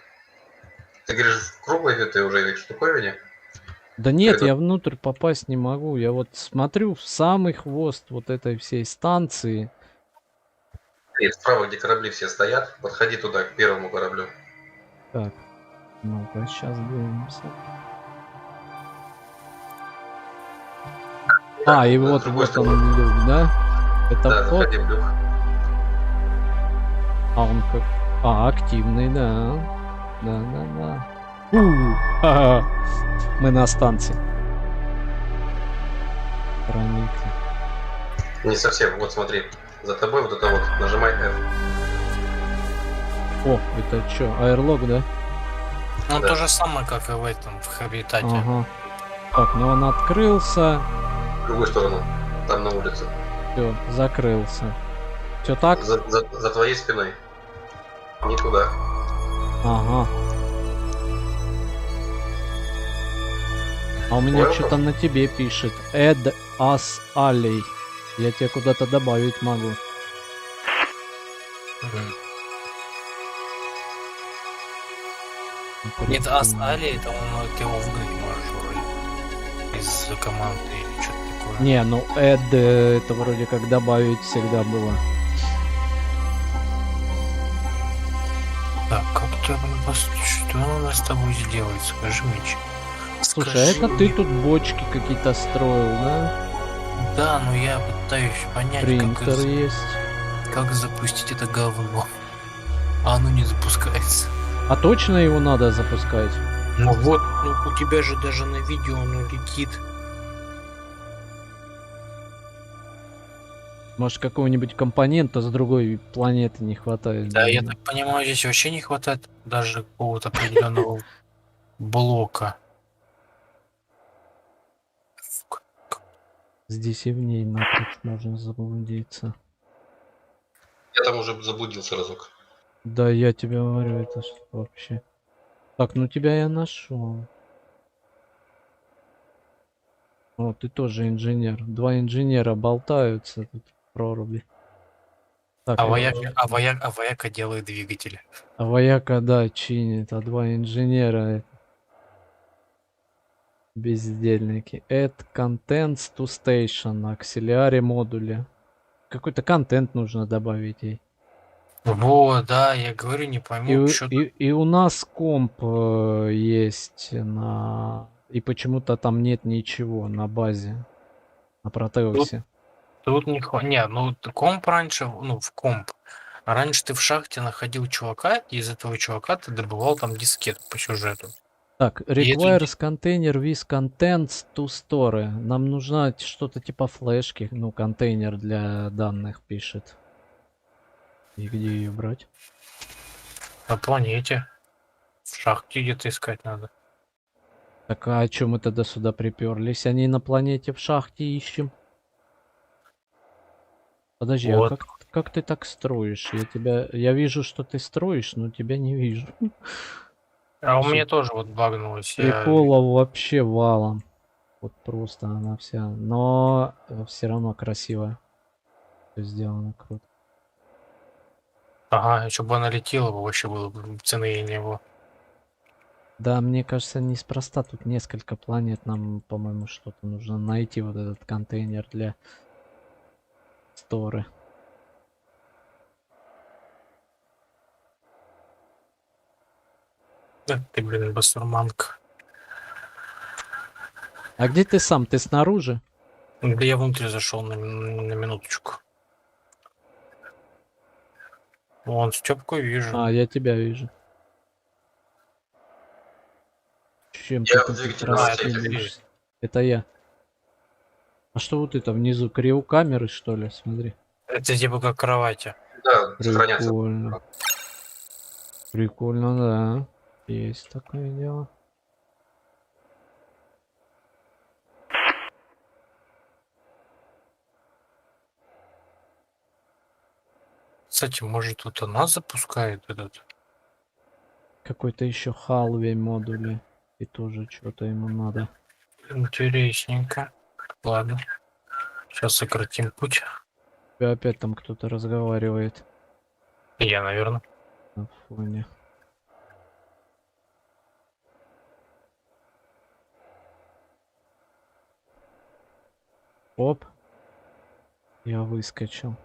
Ты говоришь, в круглой этой уже штуковине? Да нет, Это- я внутрь попасть не могу. Я вот смотрю в самый хвост вот этой всей станции. Нет, справа, где корабли все стоят, подходи туда, к первому кораблю. Так, ну-ка, сейчас двинемся. А, и Да, с вот, другой вот стороны. он люк, да? Это Да, вход? заходи в люк. А он как... А, активный, да. Да. Ха-ха. Мы на станции. Проникли. Не совсем, вот смотри. За тобой вот это вот, нажимай F. О, это что, аэрлог, да? ну Да. то же самое, как и в этом, в Хабитате. Ага. Так, ну он открылся. В другую сторону, там на улице. Все, закрылся. Все так? За твоей спиной. Не туда. Ага. А у меня Welcome. что-то на тебе пишет. Add us alley. Я тебя куда-то добавить могу. Мгм. Нет, Али, это ты его выгнать можешь вроде. Из команды или что-то такое. Не, ну add это вроде как добавить всегда было. Так, как-то что у нас с тобой сделает? Скажи мне. Слушай, а это ты тут бочки какие-то строил, да? Да, но я пытаюсь понять, Принтер есть. как запустить это говно. А оно не запускается. А точно его надо запускать? Ну вот, ну у тебя же даже на видео оно летит. Может, какого-нибудь компонента с другой планеты не хватает? Да, я так понимаю, здесь вообще не хватает даже какого-то определенного блока. Здесь и в ней напрочь можно заблудиться. Я там уже заблудился разок. Да, я тебе говорю, это что вообще? Так, ну тебя я нашел. О, ты тоже инженер. Два инженера болтаются тут в проруби. Так, А это- вояка делает двигатель. а вояка, да, чинит, а два инженера бездельники. Add contents to station, auxiliary модуле. Какой-то контент нужно добавить ей. Вот, да, я говорю, не И, пойму, что и у нас комп есть на... И почему-то там нет ничего на базе. На Протеусе. тут не хватает. Не, ну комп раньше, ну в комп. А раньше ты в шахте находил чувака, и из этого чувака ты добывал там дискет по сюжету. Так, И эту requires container with contents to store. Нам нужно что-то типа флешки. Ну, контейнер для данных пишет. И где ее брать? На планете. В шахте где-то искать надо. Так а о чем мы тогда сюда приперлись? Они на планете в шахте ищем. Подожди, а Вот. как ты так строишь? Я вижу, что ты строишь, но тебя не вижу. А у Слушай, меня тоже вот багнулось. приколов вообще валом. Вот просто она вся. Но все равно красивая. Всё сделано круто. Ага, еще бы она летела, бы вообще было бы цены не было. Да, мне кажется, неспроста тут несколько планет. Нам, по-моему, что-то нужно найти вот этот контейнер для сторы. Да ты, блин, басурманка. А где ты сам? Ты снаружи? Да я внутрь зашел на минуточку. Вон, Степку вижу. А, я тебя вижу. Чем ты Я в тут двигатель на это ты. раскидываешься? Это я. А что вот это внизу? Криокамеры, что ли? Смотри. Это типа как кровати. Да, сохраняться. Прикольно. Прикольно, да. Есть такое дело. Кстати, может тут она запускает этот? Какой-то еще халвей модули. И тоже что-то ему надо. Интересненько. Ладно, сейчас сократим путь. И опять там кто-то разговаривает Я, наверное. на фоне. Оп. Я выскочил.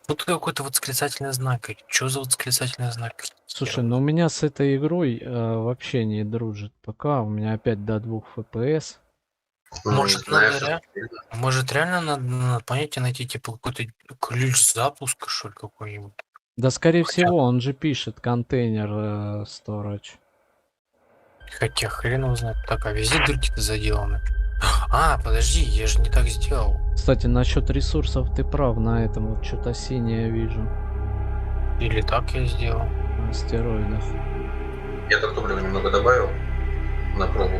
Тут какой-то восклицательный знак. Что за восклицательный знак? Слушай, ну у меня с этой игрой вообще не дружит. Пока у меня опять до 2 FPS. Может, Знаешь, может реально надо на планете найти типа какой-то ключ запуска, что ли, какой-нибудь? Да, скорее Хотя, всего, он же пишет контейнер storage. хотя хрен его знает. Так, а везде дырки-то заделаны. А, подожди, я же не так сделал. Кстати, насчет ресурсов ты прав, на этом вот что-то синее вижу. Или так я сделал. На астероидах. я так топлива немного добавил на пробу.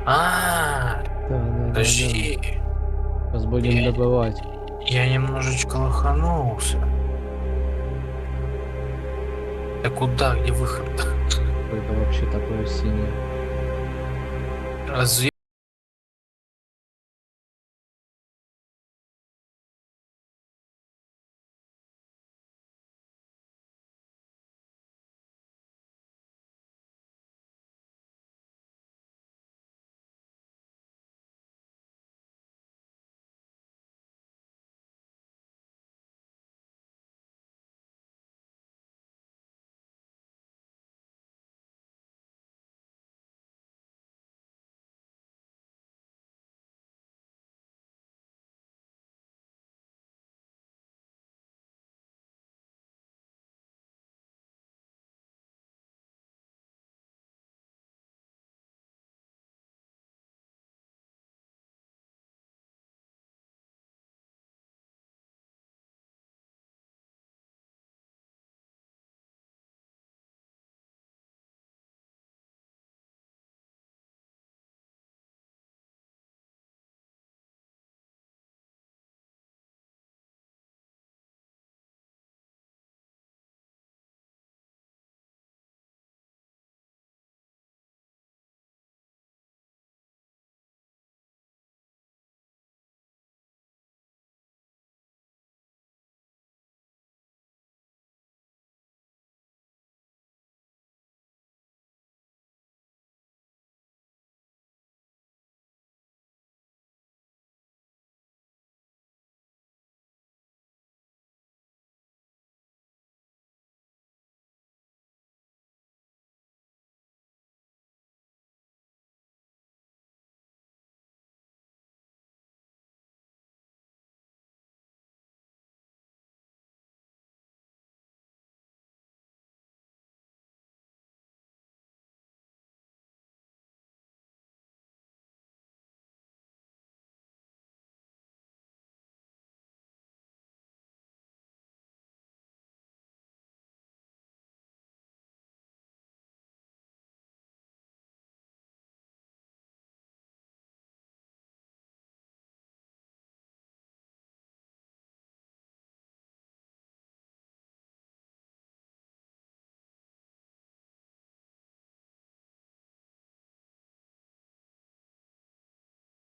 А, Да. подожди. Сейчас будем Я- добывать. Я немножечко лоханулся. Да куда? Где выход? Что это вообще такое синее? Разве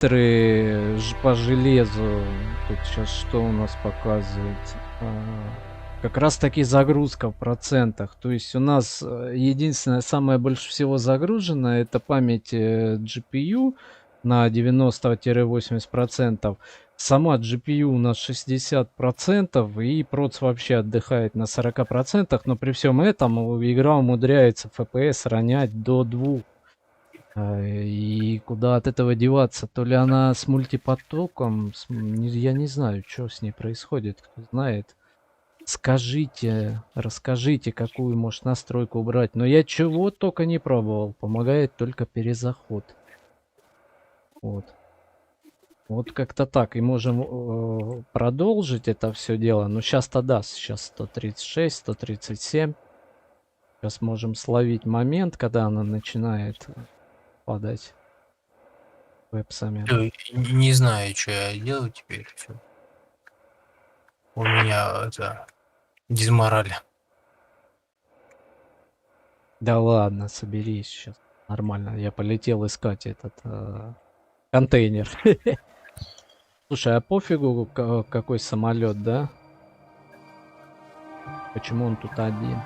параметры по железу. Тут сейчас что у нас показывает? Как раз таки загрузка в процентах. То есть у нас единственное, самое больше всего загружено, это память GPU на 90-80%. Сама GPU у нас 60%, и проц вообще отдыхает на 40%, но при всем этом игра умудряется FPS ронять до 2. И куда от этого деваться? То ли она с мультипотоком, я не знаю, что с ней происходит, кто знает. Скажите, расскажите, какую, может, настройку убрать. Но я чего только не пробовал. Помогает только перезаход. Вот. Вот как-то так. И можем продолжить это все дело. Но сейчас-то даст. Сейчас 136, 137. Сейчас можем словить момент, когда она начинает падать вебсами. Не знаю, что я делаю теперь. Всё. У меня это дизмораль. Да ладно, соберись сейчас. Нормально. Я полетел искать этот контейнер. Слушай, а пофигу какой самолет, да? Почему он тут один?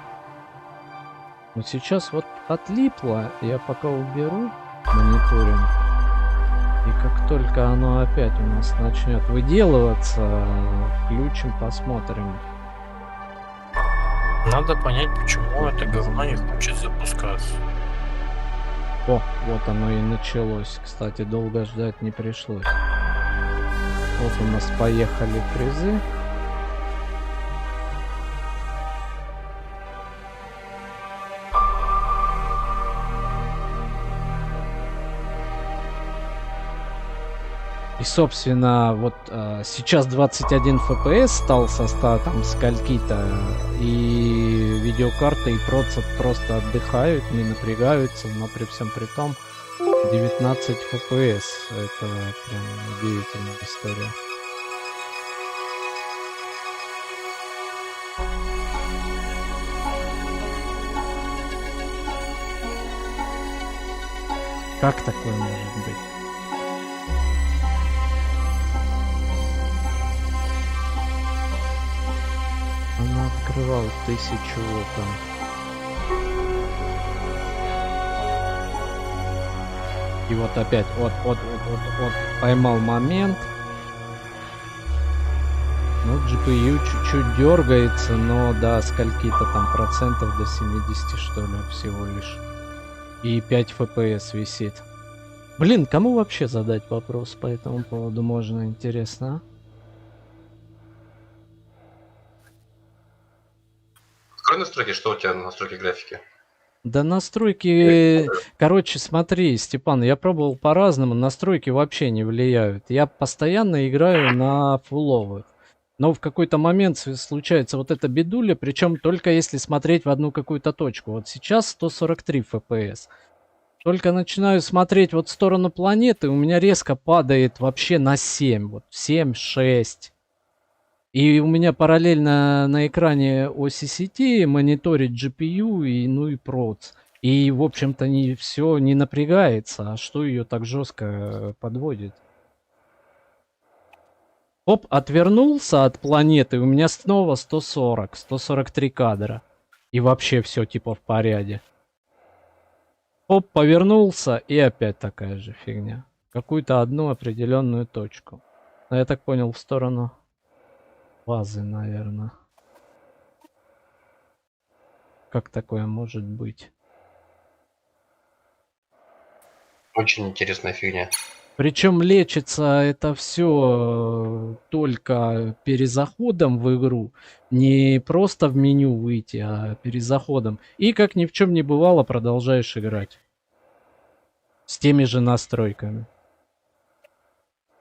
Ну сейчас вот отлипло. Я пока уберу мониторинг. И как только оно опять у нас начнет выделываться, включим, посмотрим. Надо понять, почему это говно не хочет запускаться. О, вот оно и началось. Кстати, долго ждать не пришлось. Вот у нас поехали призы. И, собственно, вот сейчас 21 FPS стал со 100 там скольки-то, и видеокарты и процесс просто отдыхают, не напрягаются, но при всем при том 19 FPS. Это прям удивительная история. Как такое может быть? Она открывала 1000 там. И вот опять, вот, поймал момент. Ну, GPU чуть-чуть дергается, но до скольки-то там процентов, до 70 что ли всего лишь. И 5 FPS висит. Блин, кому вообще задать вопрос по этому поводу можно, интересно, а? Открой настройки, что у тебя на настройке графики? Да настройки, короче, смотри, Степан, я пробовал по-разному, настройки вообще не влияют. Я постоянно играю на фуловых. Но в какой-то момент случается вот эта бедуля, причем только если смотреть в одну какую-то точку. Вот сейчас 143 FPS. Только начинаю смотреть вот в сторону планеты, у меня резко падает вообще на 7. Вот 7, 6. И у меня параллельно на экране оси сети мониторит GPU и ну и проц. И в общем-то не все не напрягается. А что ее так жестко подводит? Оп, отвернулся от планеты, у меня снова 140, 143 кадра. И вообще все типа в порядке. Оп, повернулся, и опять такая же фигня. Какую-то одну определенную точку. Но я так понял, в сторону базы, наверное. Как такое может быть? Очень интересная фигня. Причем лечится это все только перезаходом в игру. Не просто в меню выйти, а перезаходом. И как ни в чем не бывало, продолжаешь играть. С теми же настройками.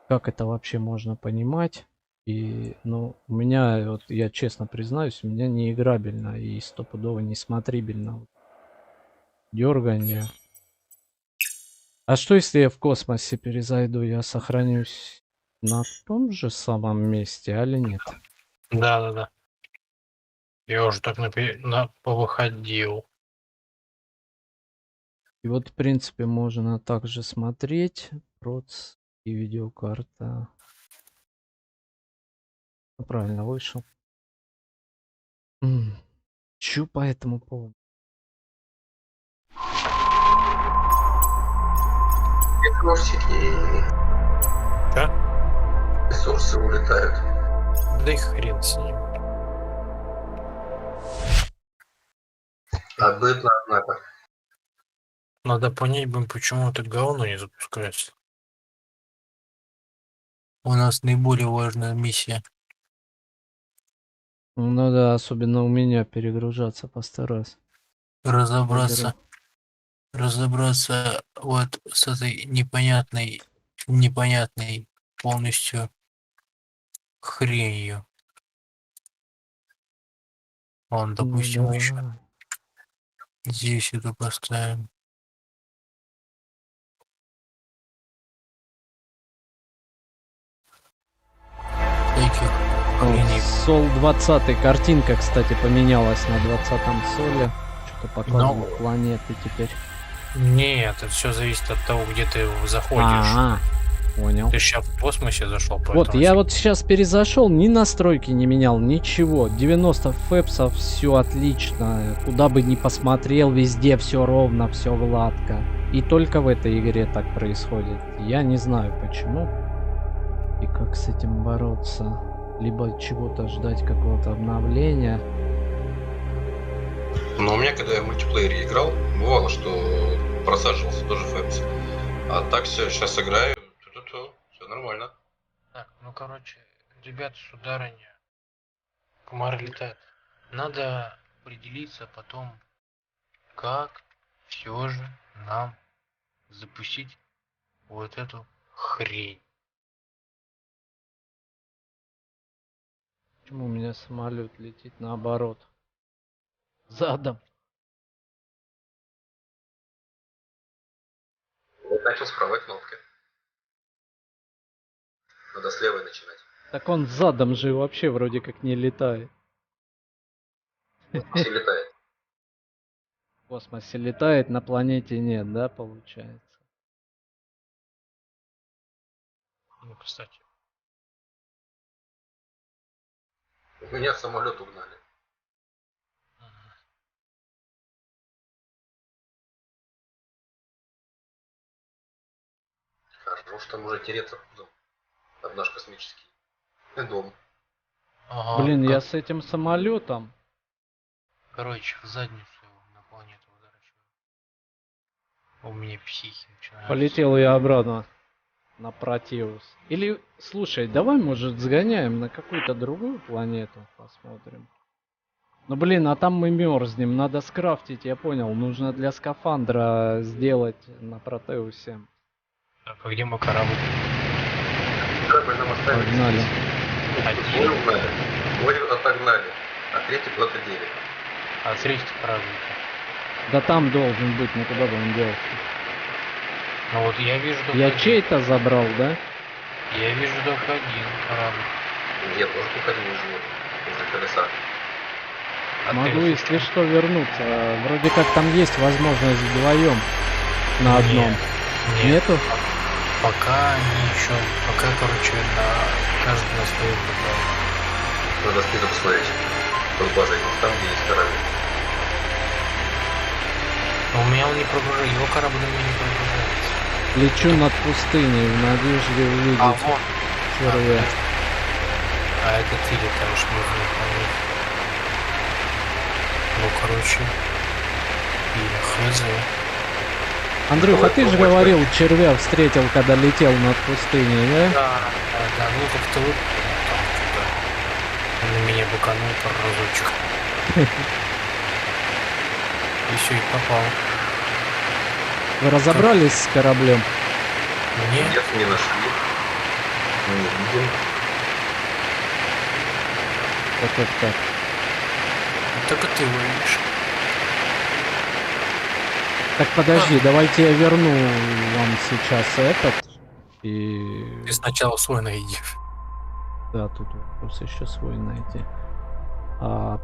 Как это вообще можно понимать? И, ну, у меня, вот я честно признаюсь, у меня не играбельно и стопудово не смотрибельно. Дергание. А что если я в космосе перезайду, я сохранюсь на том же самом месте, или нет? Да. Я уже так повыходил. И вот, в принципе, можно также смотреть. И видеокарта. Ну, правильно вышел. Чё по этому поводу? Ресурсики. Да? Ресурсы улетают. Да и хрен с ним. Обыдно, однако. Надо понять, блин, почему это говно не запускается. У нас наиболее важная миссия. Ну да, особенно у меня перегружаться постараюсь. Разобраться вот с этой непонятной полностью хренью. Вон, Ну допустим, еще давай. здесь это поставим. Таких хреней. Сол 20, картинка, кстати, поменялась на 20-м соле. Что-то показывают планеты теперь. Нет, это все зависит от того, где ты заходишь. Понял. Ты сейчас в космосе зашел, Вот, я вот сейчас перезашел, ни настройки не менял, ничего. 90 фэпсов, все отлично. Куда бы ни посмотрел, везде все ровно, все гладко. И только в этой игре так происходит. Я не знаю почему. И как с этим бороться. Либо чего-то ждать, какого-то обновления. Но у меня, когда я в мультиплеере играл, бывало, что просаживался тоже фэпс. А так все, сейчас играю, все нормально. Так, ну короче, ребята, сударыня, комары летают. Надо определиться потом, как все же нам запустить вот эту хрень. Почему у меня самолет летит наоборот? Задом. Вот начал с правой кнопки. Надо с левой начинать. Так он задом же вообще вроде как не летает. Все летает. В космосе летает, на планете нет, да, получается? Ну, кстати. Меня самолет угнали. Хорошо, там уже тереться пузом об наш космический дом. Ага, Блин, я с этим самолетом. короче, в задницу на планету ударачиваю. У меня психи начинают. Полетел я обратно на Протеус. Или, слушай, давай, может, сгоняем на какую-то другую планету, посмотрим. Ну, блин, а там мы мерзнем, надо скрафтить, я понял. Нужно для скафандра сделать на Протеусе. Так, а где мой корабль? Корабль нам оставили. Погнали. Двое угнали, двое отогнали, а третий куда-то дели. А третий корабль. Да там должен быть, ну куда бы он делся? Ну вот я вижу только Я один. чей-то забрал, да? Я вижу только один корабль. Я тоже только не вижу возле колеса. А Могу, ты если что, вернуться. Вроде как там есть возможность вдвоем на одном. Нет. Нету? Пока еще. Пока, короче, на каждый на своем корабле. Надо список посмотреть. Под базой, там где есть корабль. Но у меня он не прогружается. Его корабль у меня не прогружается. Лечу над пустыней в надежде увидеть вон. червя. А это ты летаешь между планет. Ну, короче. Или хз. Андрюха, ты же говорил, червя встретил, когда летел над пустыней, да? Да, ну как-то вот там что-то. Он на меня буканул пару разочек. И все, и попал. Вы разобрались с кораблем? Нет, Нет, не нашли. Не видим. Так. только ты его видишь. Так, подожди, давайте я верну вам сейчас этот. И... Ты сначала свой найди. Да, тут вопрос еще свой найти.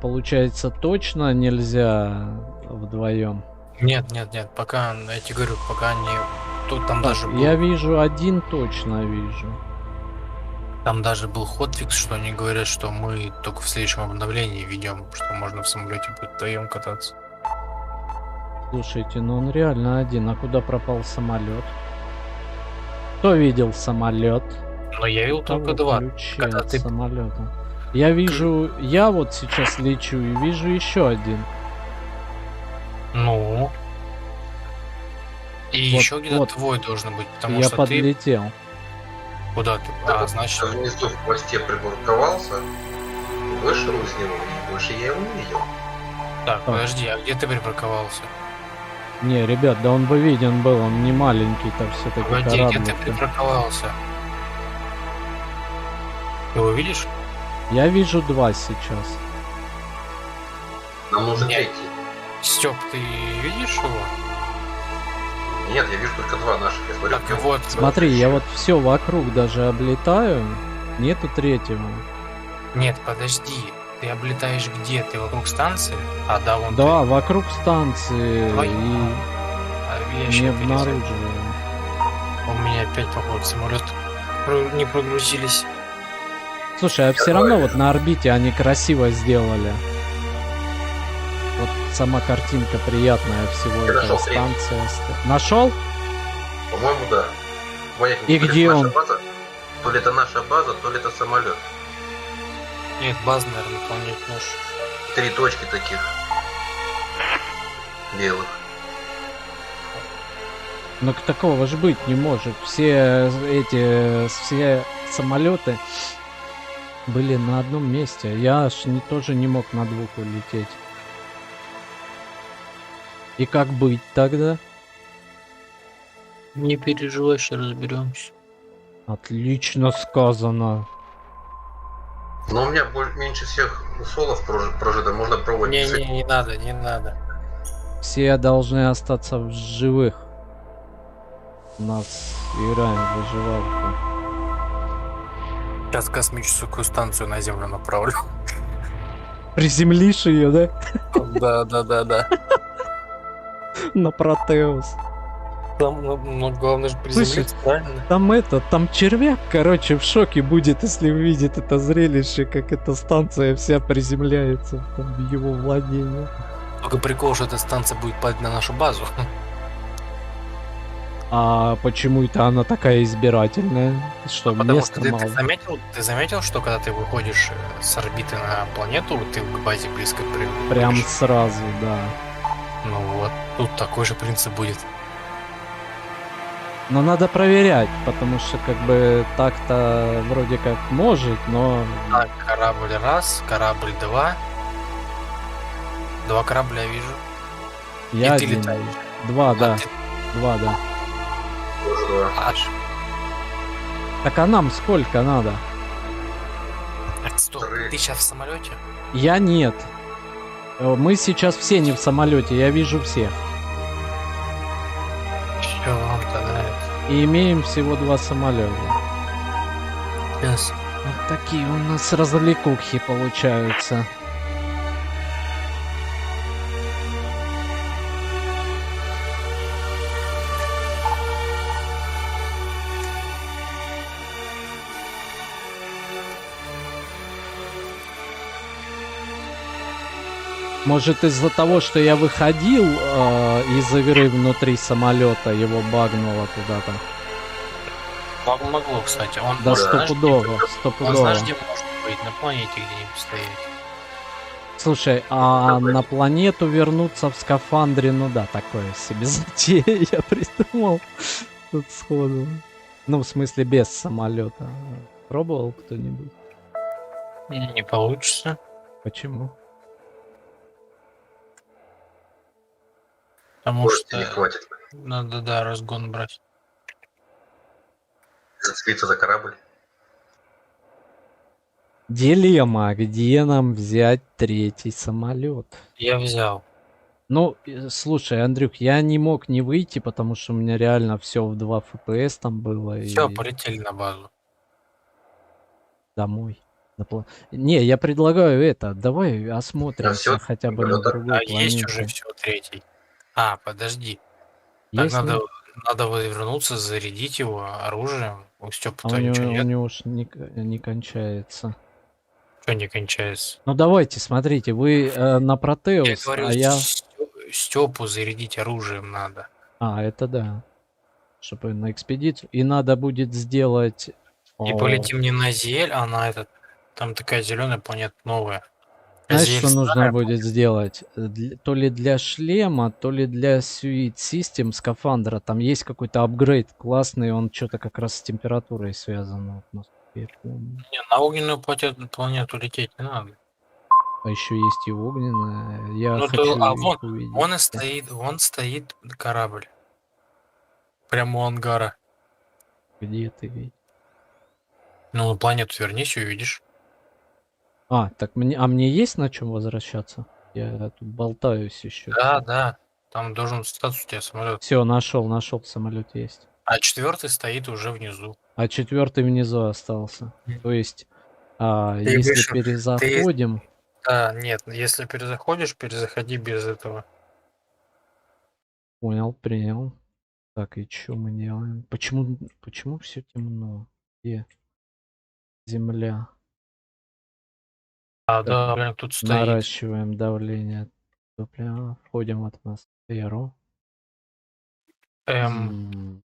Получается, точно нельзя вдвоем? Нет, пока, я тебе говорю, пока не... Тут там Так, даже был, я вижу один, точно вижу. там даже был хотфикс, что они говорят, что мы только в следующем обновлении ведем, что можно в самолете будет вдвоем кататься. Слушайте, ну он реально один. А куда пропал самолет? Кто видел самолет? Но я видел только два. Когда От ты... самолета. Я вижу, я вот сейчас лечу и вижу еще один. Ну... И Вот, еще где-то вот. твой должен быть, потому Я что подлетел. ты... Куда ты? Я А, значит... внизу в хвосте припарковался, вышел из него, и больше я его не видел. Так, подожди, а где ты припарковался? Не, ребят, да он бы виден был, он не маленький-то все-таки Погоди, где ты кораблик. припарковался? Ты его видишь? Я вижу два сейчас. Нам нужен Нет. третий. Степ, ты видишь его? Нет, я вижу только два наших. Я смотрю, Так, где он. вот. Смотри, я вот все вокруг даже облетаю, нету третьего. Нет, подожди. Ты облетаешь где? Ты вокруг станции? А, да, вон Да, вокруг станции Давай. и ты. Я не щас обнаруживаю. У меня опять, походу, самолет не прогрузились. Слушай, а все равно вот на орбите они красиво сделали. Вот сама картинка приятная всего Я этого нашел третий. станция. Нашел? По-моему, да. Маятник, И то ли где это наша он? база, то ли это наша база, то ли это самолет. Нет, база, наверное, планет наш. 3 точки таких. Белых. Ну такого же быть не может. Все самолеты были на одном месте. Я аж тоже не мог на двух улететь. И как быть тогда? Не переживай, сейчас разберемся. Отлично сказано. Но у меня меньше всех солов прожито, можно пробовать. Не надо, не надо. Все должны остаться в живых. У нас играем в выживалку. Сейчас космическую станцию на Землю направлю. Приземлишь ее, да? Да. На Протеус. Там, ну, главное же приземлиться, правильно? Там червяк, короче, в шоке будет, если увидит это зрелище, как эта станция вся приземляется там, в его владении. Только прикол, что эта станция будет падать на нашу базу. А почему это она такая избирательная? Что, Потому что места ты мало? заметил, что когда ты выходишь с орбиты на планету, ты к базе близко Прям приходишь? сразу, да. Ну вот, тут такой же принцип будет. Но надо проверять, потому что как бы так-то вроде как может, но... Так, корабль раз, корабль два. Два корабля вижу. Я и ты один. летаешь. Два, да. ты- Два, да. Тоже два. Аж. Так а нам сколько надо? Так, стоп, ты сейчас в самолете? Я нет. Мы сейчас все не в самолете, я вижу всех. Все, тогда это. И имеем всего два самолета. Сейчас. Вот такие у нас развлекухи получаются. Может, из-за того, что я выходил из игры внутри самолета, его багнуло куда-то. Могло, кстати. Он Да, знаешь, стопудово, Он стопудово. знаешь, где может быть? На планете где-нибудь стоять. Слушай, а на планету вернуться в скафандре, ну да, такое себе затея я придумал тут сходу. Ну, в смысле, без самолета. Пробовал кто-нибудь? Не получится. Почему? Потому Может, не что хватит. надо, да, разгон брать. Зацепиться за корабль. Дилемма, где нам взять третий самолет? Я взял. Ну, слушай, Андрюх, я не мог не выйти, потому что у меня реально все в 2 FPS там было. Все, и полетели на базу. домой. Не, я предлагаю это, давай осмотримся всё, хотя бы на самолёта. другой А есть планете. уже все третий. А, подожди. Так Есть, нет? надо вернуться, зарядить его оружием. У А Степы-то ничего у нет. него уж не кончается. Что не кончается? Ну давайте, смотрите, вы на Я Протеус, говорю, а я... Степу зарядить оружием надо. А, это да. Чтобы на экспедицию. И надо будет сделать... И полетим не на Зель, а на этот. Там такая зеленая планета новая. Знаешь, Зель что нужно старая. будет сделать? То ли для шлема, то ли для Suite System скафандра. Там есть какой-то апгрейд классный, он что-то как раз с температурой связан. Вот, насколько я помню. Не, на огненную планету лететь не надо. А еще есть и огненная. Я Ну хочу то, их увидеть. вон стоит корабль. Прямо у ангара. Где ты видишь? Ну, на планету вернись и увидишь. А, так мне есть на чем возвращаться? Я тут болтаюсь еще. Да. Там должен статься у тебя самолет. Все, нашел, самолет есть. А 4 стоит уже внизу. А 4 внизу остался. То есть, Ты если вышел. перезаходим... Да, нет, если перезаходишь, перезаходи без этого. Понял, принял. Так, и что мы делаем? Почему все темно? Где земля? А, Так, да, блин, тут стоит. наращиваем давление топлива, входим в атмосферу. М.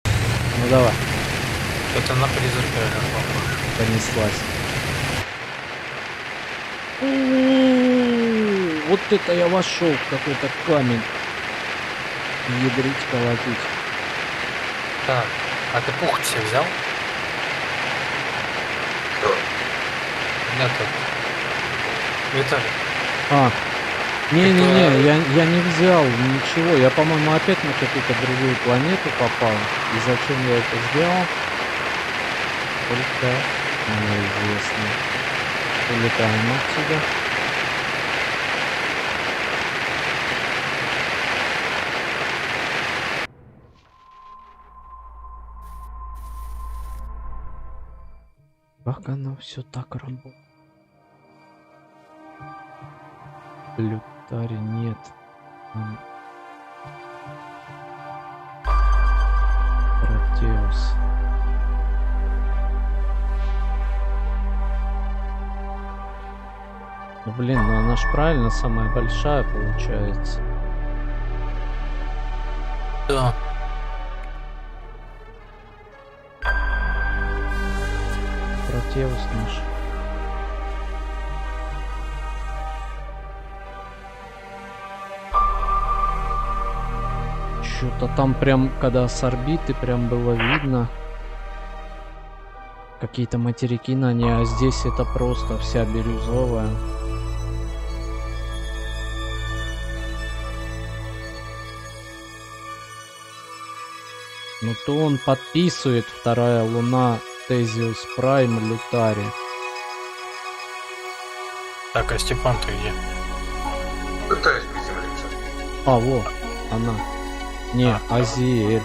Ну давай, Это на призрак реально похоже. понеслась. Вот это я вошел в какой-то камень. Ядрить, колотить. Так, а ты пух себе взял? Что? Этот. Виталий. Не-не-не, я не взял ничего. Я, по-моему, опять на какую-то другую планету попал. И зачем я это сделал? Только мне известно. Улетаем отсюда. Как оно все так работает? Лютари нет. Протеус. Ну блин, ну она ж правильно самая большая получается. Да. Протеус наш. Что-то там прям, когда с орбиты прям было видно. Какие-то материки на ней, а здесь это просто вся бирюзовая. Ну то он подписывает вторая луна Тезиус Прайм Лютари. Так, а Степан ты где? Пытаюсь приземлиться. А, вот, она. Не, Азиэль.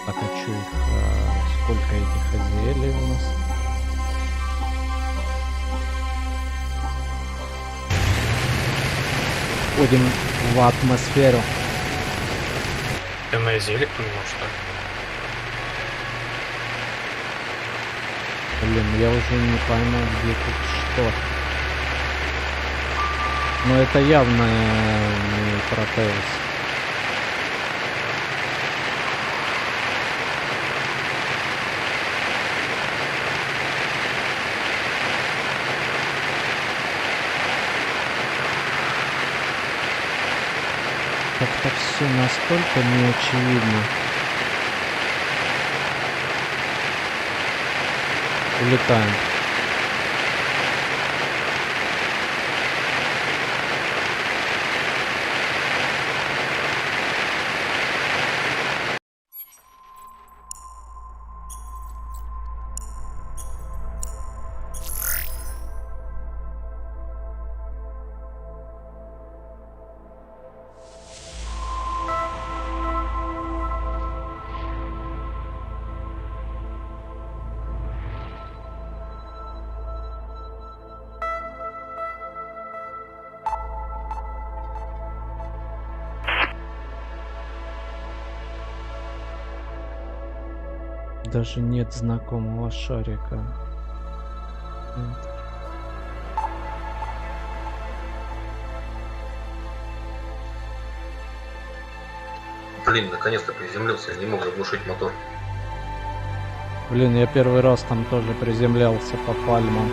Так, а чё их? Сколько этих Азиэлей у нас? Входим в атмосферу. Ты на Зеле плюнул, что ли? Блин, я уже не пойму, где тут что. Но это явно не Протеус. Как-то все настолько неочевидно. Улетаем. Даже нет знакомого шарика. Блин, наконец-то приземлился, не мог заглушить мотор. Блин, я первый раз там тоже приземлялся по пальмам.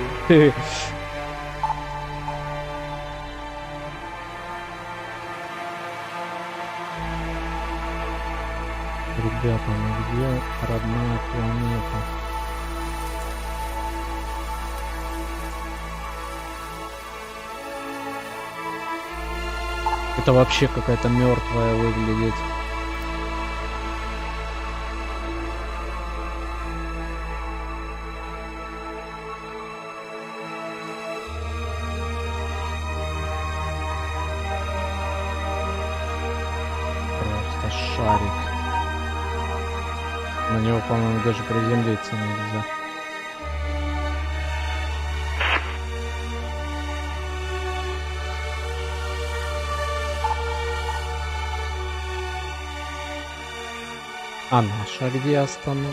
Ребята, ну где родная планета? Это вообще какая-то мертвая выглядит. Просто шарик. На него, по-моему, даже приземлиться нельзя. А наша где остановка?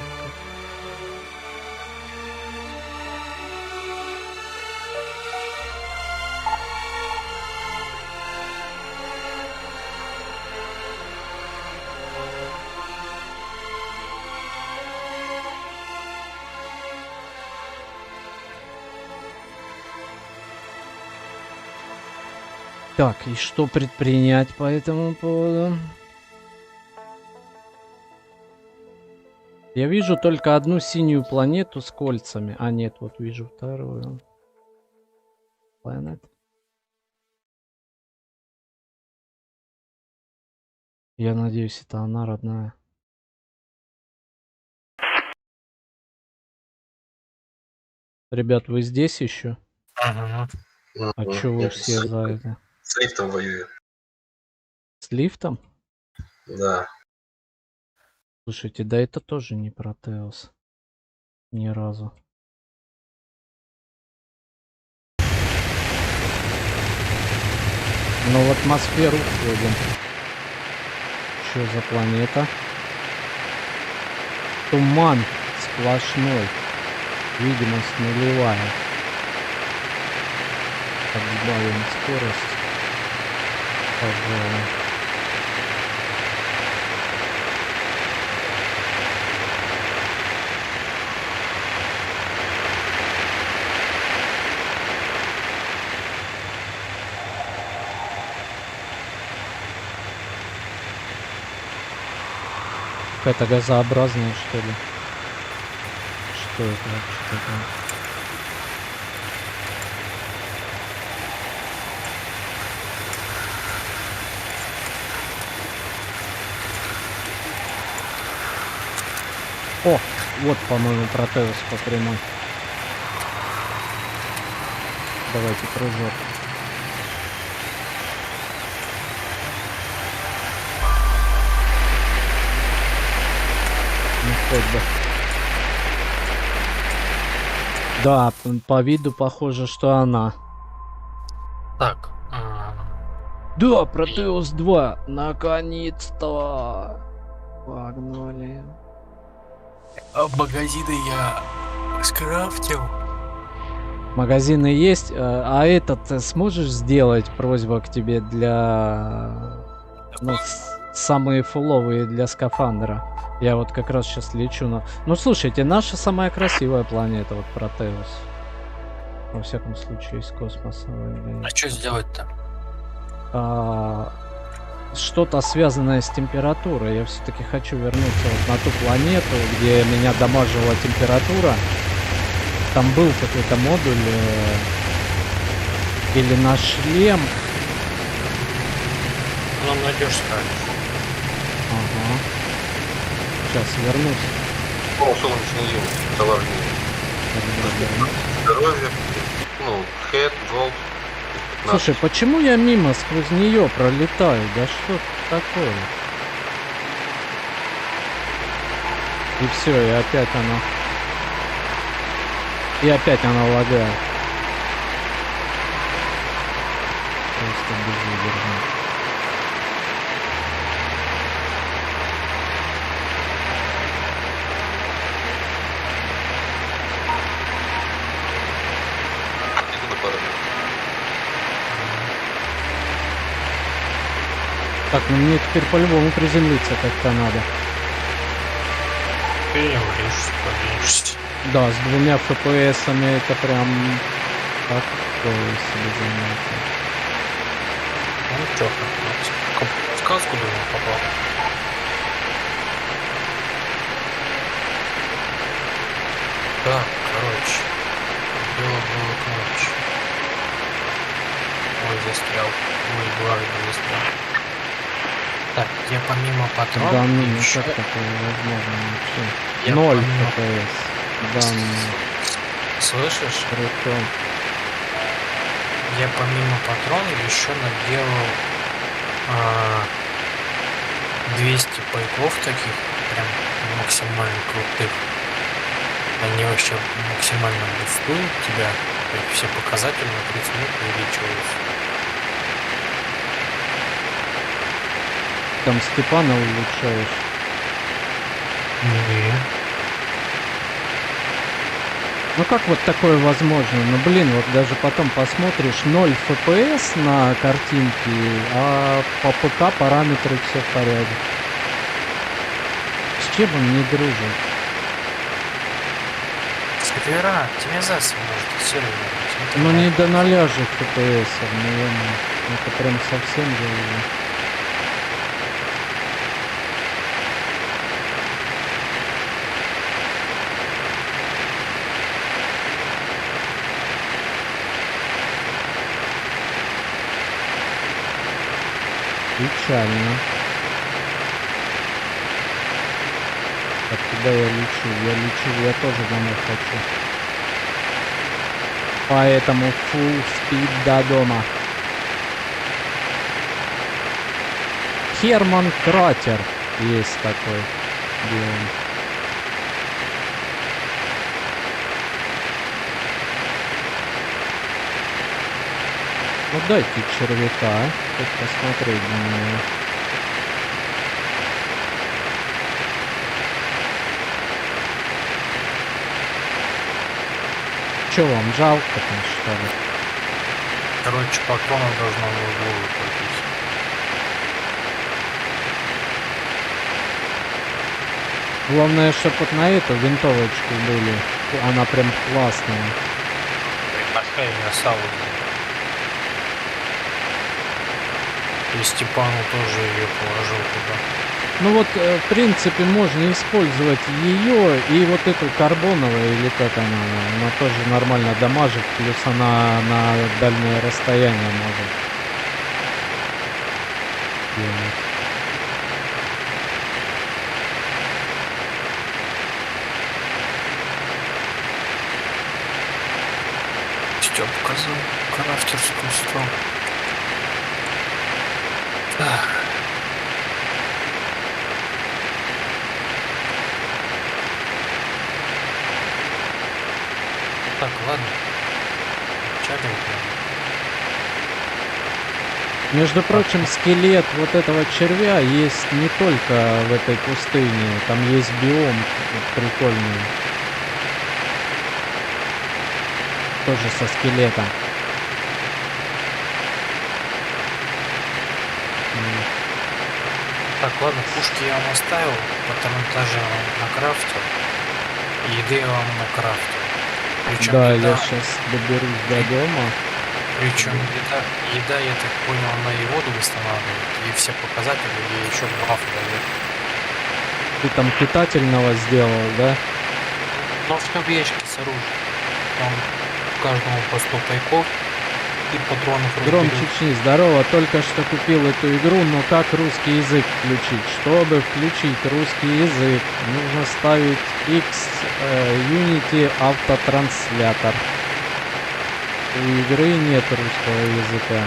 Так, и что предпринять по этому поводу? Я вижу только одну синюю планету с кольцами. А нет, вот вижу вторую. Planet. Я надеюсь, это она, родная. Ребят, вы здесь еще? Ага. А чё вы все за это? С лифтом воюю. С лифтом? Да. Слушайте, да это тоже не Протеус. Ни разу. Но в атмосферу входим. Что за планета? Туман сплошной. Видимость нулевая. Подбавим скорость. Пожалуй. Какая-то газообразная, что ли? Что это вообще такое? О, вот, по-моему, Протеус по прямой. Давайте прыжок. Ну, хоть бы. Да, по виду похоже, что она. Так. Да, Протеус 2. Наконец-то. Погнали. Магазины я скрафтил. Магазины есть, а этот сможешь сделать, просьба к тебе, для самые фуловые для скафандра? Я вот как раз сейчас лечу на... Ну слушайте, наша самая красивая планета, вот Протеус. Во всяком случае, из космоса. А что сделать-то? Что-то связанное с температурой. Я все-таки хочу вернуться вот на ту планету, где меня дамажила температура. Там был какой-то модуль или наш шлем. Ну, найдешь скажешь. Ага. Сейчас вернусь. О, солнечный день, это важнее. Здоровье, ну, head, gold. Слушай, почему я мимо сквозь нее пролетаю? Да что такое? И все, и опять она. И опять она лагает. Просто безвыдержно. Так, ну мне теперь по-любому приземлиться как-то надо. Приземлишься. Да, с 2 FPS-ами это прям такое себе занятие. Ну чё, как в сказку, думаю, попал. Так, короче. Было к ночи. Ой, застрял. Ой, главный застрял. Так, я помимо патронов... Да, ну, ну ещё- как такое возможно вообще? Я 0 помимо- FPS. Да, ну, Слышишь? круто. Я помимо патронов еще наделал 200 пайков таких, прям максимально крутых. Они вообще максимально бустуют тебя, то есть все показатели на 30 минут увеличиваются. Там Степана улучшаешь. Не. Ну как вот такое возможно? Ну блин, вот даже потом посмотришь 0 FPS на картинке, а по ПК параметры все в порядке. С чем он не дружит? Сервера, оптимизация может сервера. Ну не до 0 же FPS, наверное. Это прям совсем же уже. Печально. Так, куда я лечу? Я тоже домой хочу. Поэтому full speed до дома. Херман Кратер есть такой биом. Ну дайте червяка, хоть посмотреть на него. Чё вам жалко там, что ли? Короче, патронов должно в углу выхватить. Главное, чтобы вот на эту винтовочку были. Она прям классная. Морская мясо. И Степану тоже ее положил туда. Ну вот, в принципе, можно использовать ее и вот эту карбоновую, или как она тоже нормально дамажит, плюс она на дальнее расстояние может делать. Степ показал крафтерскую стол. Так. Так, ладно. Чагать Между прочим, скелет вот этого червя есть не только в этой пустыне, там есть биом прикольный. Тоже со скелетом. Так, ладно, пушки я вам оставил, патронтажи я вам накрафтил, и еды я вам накрафтил. Причем Да, еда, я сейчас доберусь до дома. причем еда, я так понял, она и воду восстанавливает, и все показатели, и еще баф дает. Ты там питательного сделал, да? Но все в ящике с оружием. Там каждому по 100 пайков и патронов Гром разберет. Чечни, здорово, только что купил эту игру, но как русский язык включить? Чтобы включить русский язык, нужно ставить X Unity автотранслятор. У игры нет русского языка.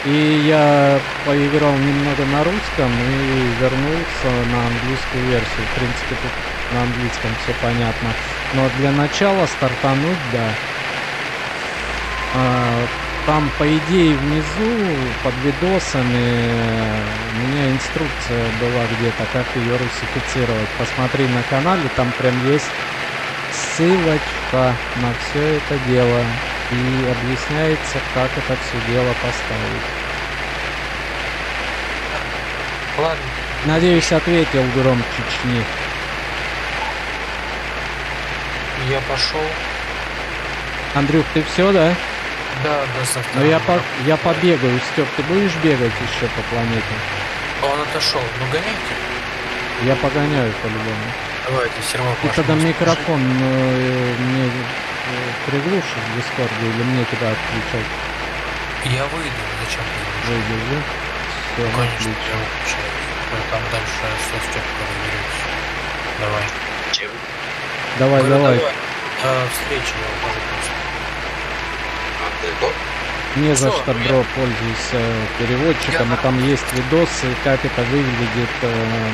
И я поиграл немного на русском и вернулся на английскую версию. В принципе, тут на английском все понятно. Но для начала стартануть, да. Там, по идее, внизу под видосами у меня инструкция была где-то, как ее русифицировать. Посмотри на канале, там прям есть ссылочка на все это дело. И объясняется, как это все дело поставить. Ладно, Надеюсь, ответил гром Чечни. я пошел. Андрюх, ты все, да? Да, до завтра. Ну я побегаю, Степ, ты будешь бегать еще по планете? Он отошел. Ну гоняйте. Я погоняю по-любому. Давайте, сервак Ты ваш тогда может микрофон мне приглушишь в Дискорде или мне тебя отключать? слушать. Я выйду. Зачем ты выйдешь? Выйдешь, да? Все, Ну, конечно, я выключаю. Вы там дальше со Стёпкой разберетесь. Давай. Чем? Давай, Говорю, давай. До встречи, я ухожу просто. А ты кто? Не за Всё, что, ну бро, пользуйся переводчиком, и там есть видосы, как это выглядит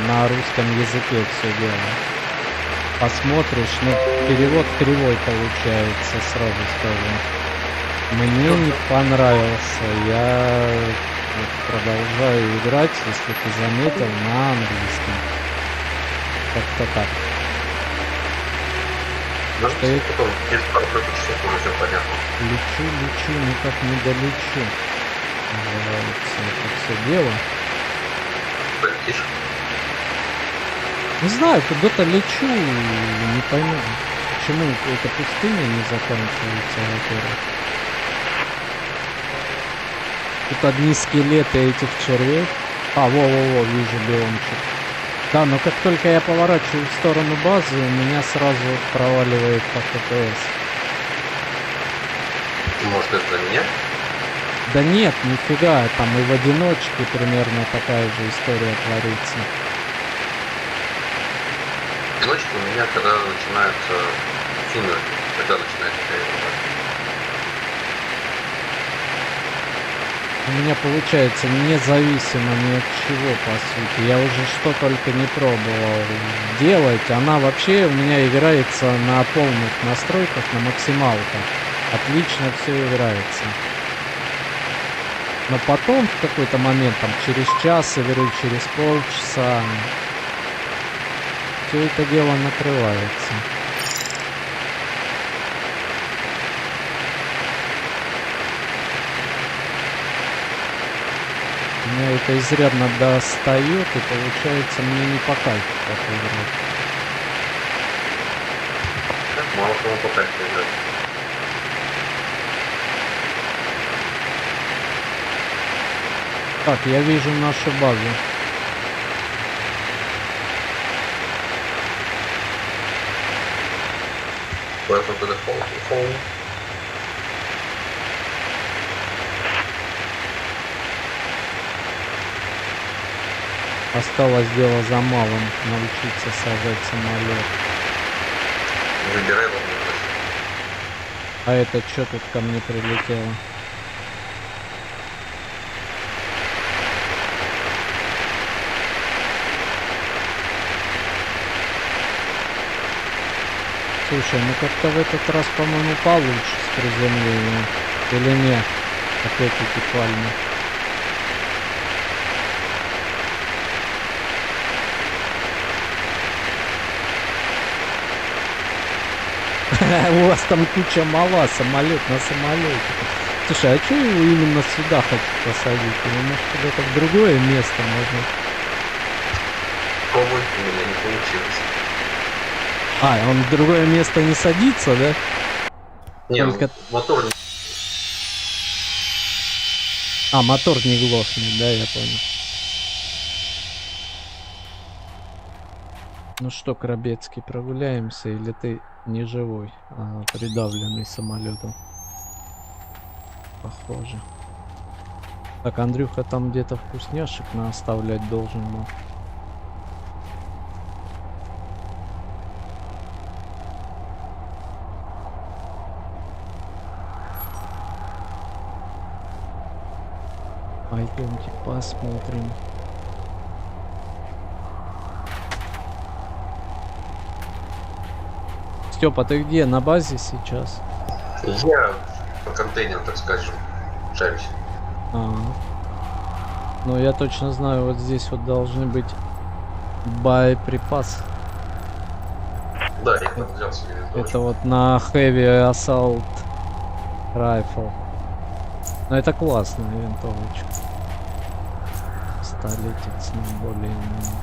на русском языке все дело. Посмотришь, ну, перевод кривой получается, сразу скажу. Мне не понравился, я вот продолжаю играть, если ты заметил, на английском. Как-то так. Ну, Что я- потом через пару-тройку часов уже все понятно. Лечу, никак не долечу. Называется это все дело. Полетишь. Не знаю, куда-то лечу, не пойму, почему эта пустыня не заканчивается, во-первых. Тут одни скелеты этих червей. А, во-во-во, вижу биомчик. Да, но как только я поворачиваю в сторону базы, меня сразу проваливает по ФПС. Может, это для меня? Да нет, нифига, там и в одиночке примерно такая же история творится. Ночью у меня, когда начинаются сумерки, когда начинается такая ерунда. У меня получается независимо ни от чего, по сути. Я уже что только не пробовал делать. Она вообще у меня играется на полных настройках, на максималках. Отлично все играется. Но потом в какой-то момент, там через час или через полчаса, все это дело накрывается. Меня это изрядно достает, и получается мне не по кайфу так играть. Как мало кому по кайфу играть. Так, я вижу нашу базу. Welcome to the home. Осталось дело за малым, научиться сажать самолет. Выбирай вам не А это что тут ко мне прилетело? Слушай, ну как-то в этот раз, по-моему, получше с приземлением. Или нет? Опять эти пальмы. У вас там куча мала, самолет на самолете. Слушай, а что его именно сюда хочу посадить? Или может куда-то в другое место можно? Пробуй, у меня не получилось. А, он в другое место не садится, да? Не, Только- мотор не... А, мотор не глохнет, да, я понял. Ну что, Крабецкий, прогуляемся, или ты не живой, а придавленный самолетом? Похоже. Так, Андрюха там где-то вкусняшек оставлять должен был. Пойдемте посмотрим. Степа, ты где? На базе сейчас? Я по контейнеру, так скажем, шарюсь. Ну, я точно знаю, вот здесь вот должны быть боеприпасы. Да, я там взял себе винтовочку. Это вот на Heavy Assault Rifle. Но это классная винтовочка. Пистолетик нам более нужен.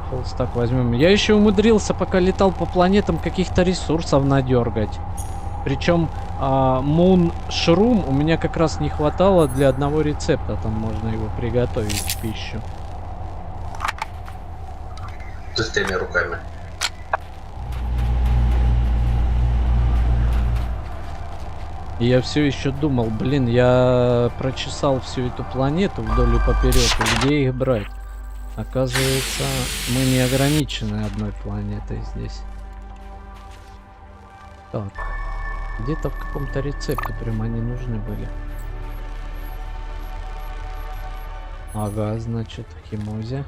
Полстак возьмем. Я еще умудрился, пока летал по планетам, каких-то ресурсов надергать. Причем Moon Shroom у меня как раз не хватало для одного рецепта. Там можно его приготовить в пищу. Ты с теми руками. И я все еще думал, блин, я прочесал всю эту планету вдоль и поперек, и где их брать? Оказывается, мы не ограничены одной планетой здесь. Так, где-то в каком-то рецепте прям они нужны были. Ага, значит, в Химозе.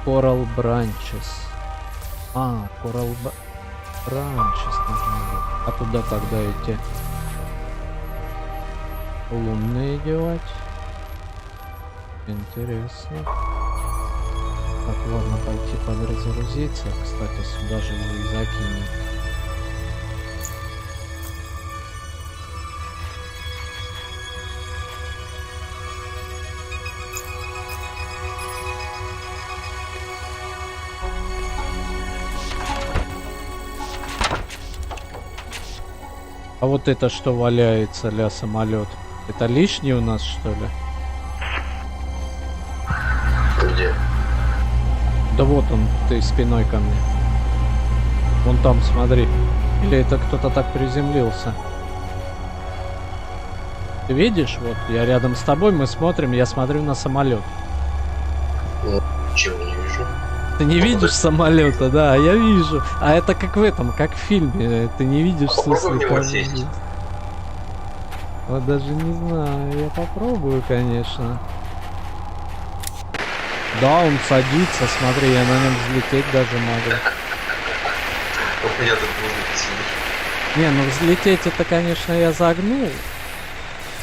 Coral Branches. Coral Branches нужно было. А туда тогда эти лунные девать. Интересно. Так, ладно, пойти подразгрузиться. Кстати, сюда же его и закинем. А вот это что валяется, ля, самолет? Это лишний у нас, что ли? Где? Да вот он, ты спиной ко мне. Вон там, смотри. Или это кто-то так приземлился? Ты видишь? Вот, я рядом с тобой, мы смотрим, я смотрю на самолет. Чего не вижу? Ты не видишь самолета, да, я вижу. А это как в этом, как в фильме. Ты не видишь, в Попробуй смысле, в него там сесть. есть. Вот даже не знаю, я попробую, конечно. Да, он садится, смотри, я на нем взлететь даже могу. У меня тут воздух сидит. Не, ну взлететь это, конечно, я загнул.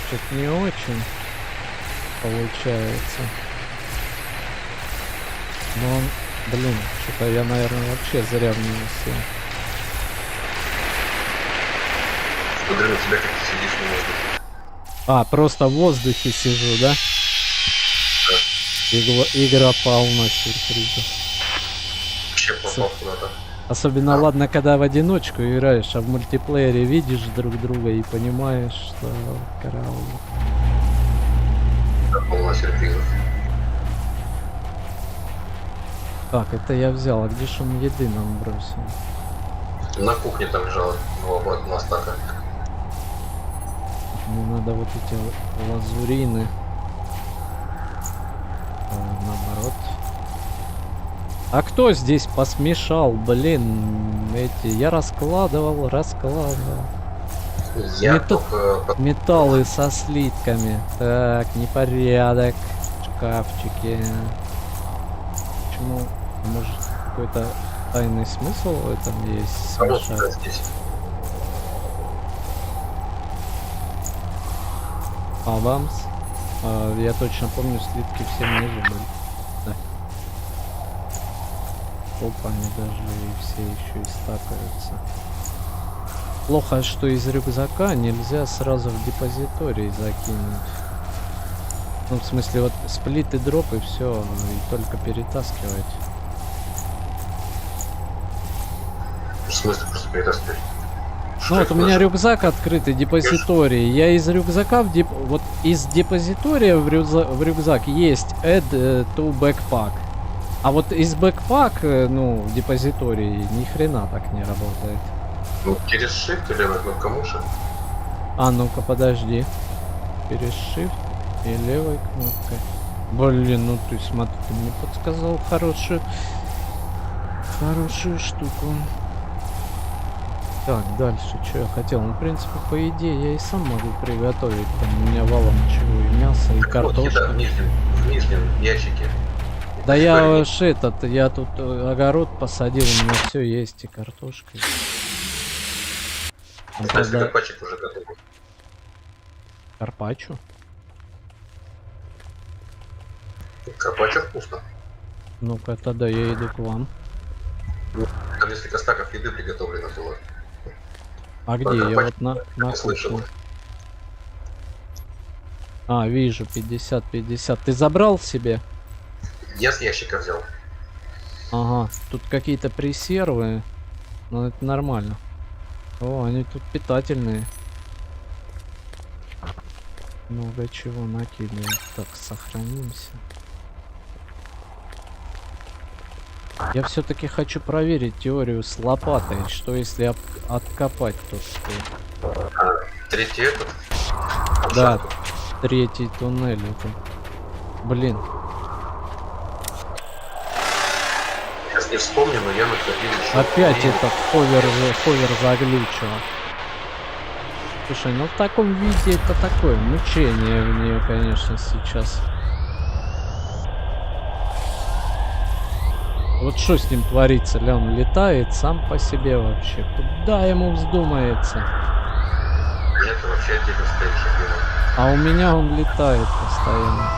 Что-то не очень получается. Но он, блин, что-то я, наверное, вообще зря в него сел. Смотри на тебя, как ты сидишь в воздухе. Просто в воздухе сижу, да? Игра полна сюрпризов. Вообще попал куда-то. Особенно ладно, когда в одиночку играешь, а в мультиплеере видишь друг друга и понимаешь, что караул. Полна сюрпризов. Так, это я взял, а где ж он еды нам бросил? На кухне там лежало два стака. Мне надо вот эти лазурины. Наоборот. А кто здесь посмешал, блин, эти? Я раскладывал. Я только... Металлы со слитками. Так, непорядок. Шкафчики. Почему? Может, какой-то тайный смысл в этом есть? А вот Смешать? здесь. Вамс. Я точно помню, слитки все внизу были. Да. Опа, они даже и все еще и стакаются. Плохо, что из рюкзака нельзя сразу в депозиторий закинуть. Ну, в смысле, вот сплит и дроп и все, и только перетаскивать. В смысле просто перетаскивать? Ну вот у меня рюкзак открытый, депозиторий. Я из рюкзака вот из депозитория в рюкзак есть add to backpack. А вот из backpack, ну, в депозитории ни хрена так не работает. Ну, через shift или левой кнопкой мыши? А ну-ка, подожди. Через shift и левой кнопкой. Блин, ну ты смотри, ты мне подсказал хорошую штуку. Так, дальше, что я хотел? Ну, в принципе, по идее, я и сам могу приготовить. Там у меня валом чего, и мясо, и картошка. Вот еда в нижнем ящике. Да я уж я тут огород посадил, у меня все есть, и картошка. Значит, карпаччо уже готов. Карпаччо? Карпаччо вкусно. Ну-ка, тогда я иду к вам. Там несколько стаков еды приготовлено было. А где? Я вот на слышал. кухне. А, вижу, 50-50. Ты забрал себе? Я с ящика взял. Ага, тут какие-то пресервы. Но это нормально. О, они тут питательные. Много чего накидываем. Так, сохранимся. Я все-таки хочу проверить теорию с лопатой. Что если откопать, то что? Третий этот. Да, третий туннель. Это... Блин. Сейчас не вспомню, но я находил еще. Опять этот ховер заглючил. Слушай, ну в таком виде это такое мучение в нее, конечно, сейчас. Вот что с ним творится? Ля, он летает сам по себе вообще. Куда ему вздумается? Это вообще отдельно стоящий дело. А у меня он летает постоянно.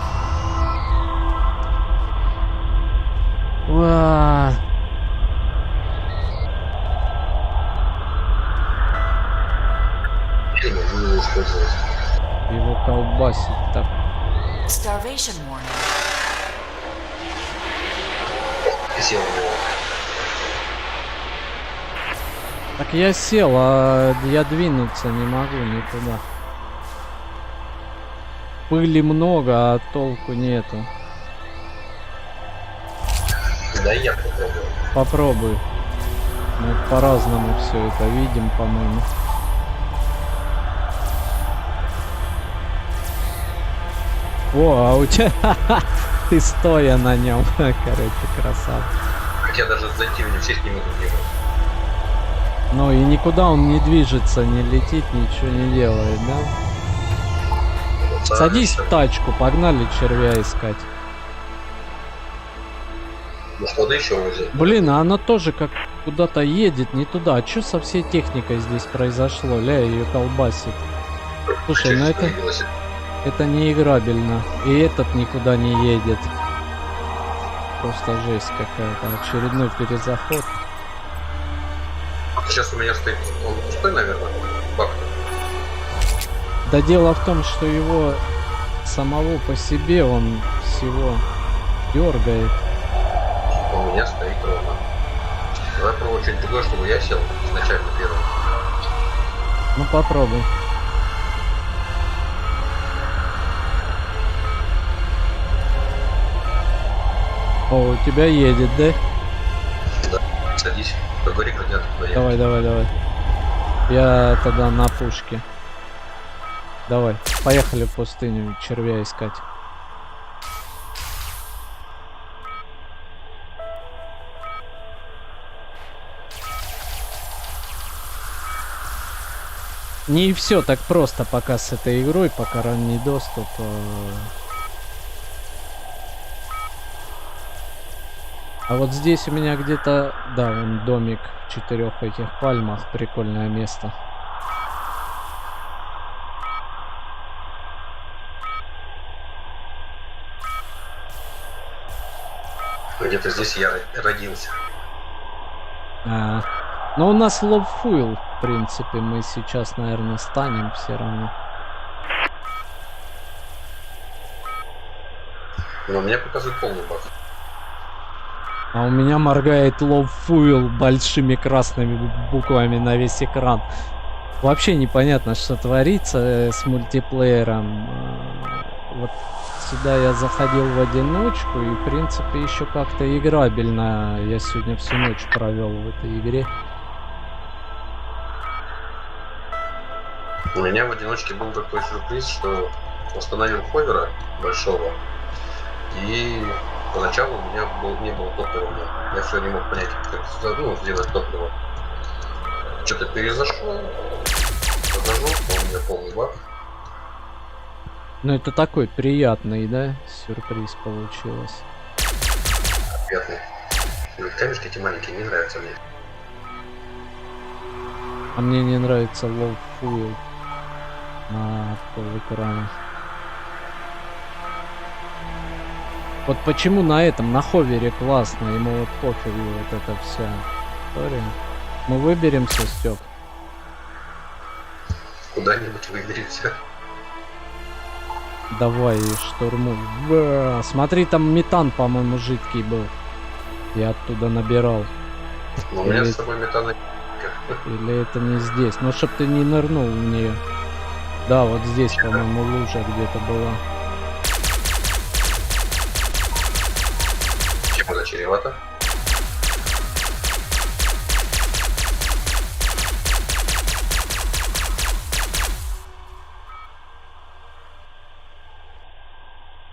Уа. Я не могу его использовать. Его колбасит так. Starvation warning. Сел в него. Так я сел, а я двинуться не могу никуда. Пыли много, а толку нету. Да, я попробую. Попробуй. Мы по-разному все это видим, по-моему. О, а у тебя... Ты стоя на нем, короче, красавчик. Хотя даже зайти в него сесть не могу в него. Ну и никуда он не движется, не летит, ничего не делает, да? Да, Садись это- в тачку, погнали червя искать. Может, воды еще взять? Блин, а она тоже как куда-то едет, не туда. А что со всей техникой здесь произошло? Ля, ее колбасит. Слушай, ну это не играбельно. И этот никуда не едет. Просто жесть какая-то. Очередной перезаход. Сейчас у меня стоит... Он пустой, наверное, бак-то. Да дело в том, что его самого по себе он всего дергает. У меня стоит ровно. Давай пробовать что-нибудь другое, чтобы я сел изначально первым. Ну попробуй. О, у тебя едет, да? Да, садись. Поговори, как нет, я. Давай, давай, давай. Я тогда на пушке. Давай, поехали в пустыню червя искать. Не все так просто пока с этой игрой, пока ранний доступ. А вот здесь у меня где-то, да, вон домик в 4 этих пальмах, прикольное место. Где-то здесь я родился. Но у нас ловфуил, в принципе, мы сейчас, наверное, станем все равно. Но у меня показывает полный баг. А у меня моргает ловфуил большими красными буквами на весь экран. Вообще непонятно, что творится с мультиплеером. Вот сюда я заходил в одиночку и, в принципе, еще как-то играбельно. Я сегодня всю ночь провел в этой игре. У меня в одиночке был такой сюрприз, что установил ховера большого, и поначалу у меня не было топлива. Я все не мог понять, как сделать топливо. Что-то перезашел, покажу, у меня полный баг. Ну это такой приятный, да, сюрприз получилось. Приятный. Камешки эти маленькие не нравятся мне. А мне не нравится low fuel на полэкране. Вот почему на этом, на ховере классно, ему вот пофигу вот эта вся история. Мы выберемся, Стёп. куда-нибудь выберемся. Давай штурмуй. Ба, смотри, там метан, по-моему, жидкий был. Я оттуда набирал. Но у меня Или- с собой метана. Или это не здесь? Ну, чтоб ты не нырнул в нее. Да, вот здесь, по-моему, лужа где-то была. Чем она чревата?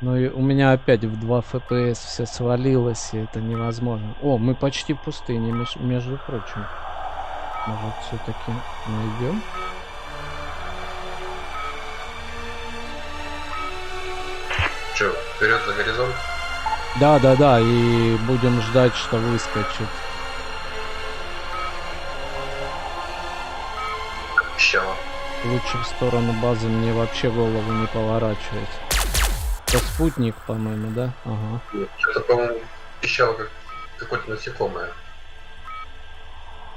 Ну и у меня опять в 2 FPS все свалилось, и это невозможно. О, мы почти в пустыне, между прочим. Может, все-таки найдем? Че, вперед за горизонт? Да, и будем ждать, что выскочит. Пищало. Лучше в сторону базы мне вообще голову не поворачивать. Это спутник, по-моему, да? Ага. Что-то, по-моему, пищало как какое-то насекомое.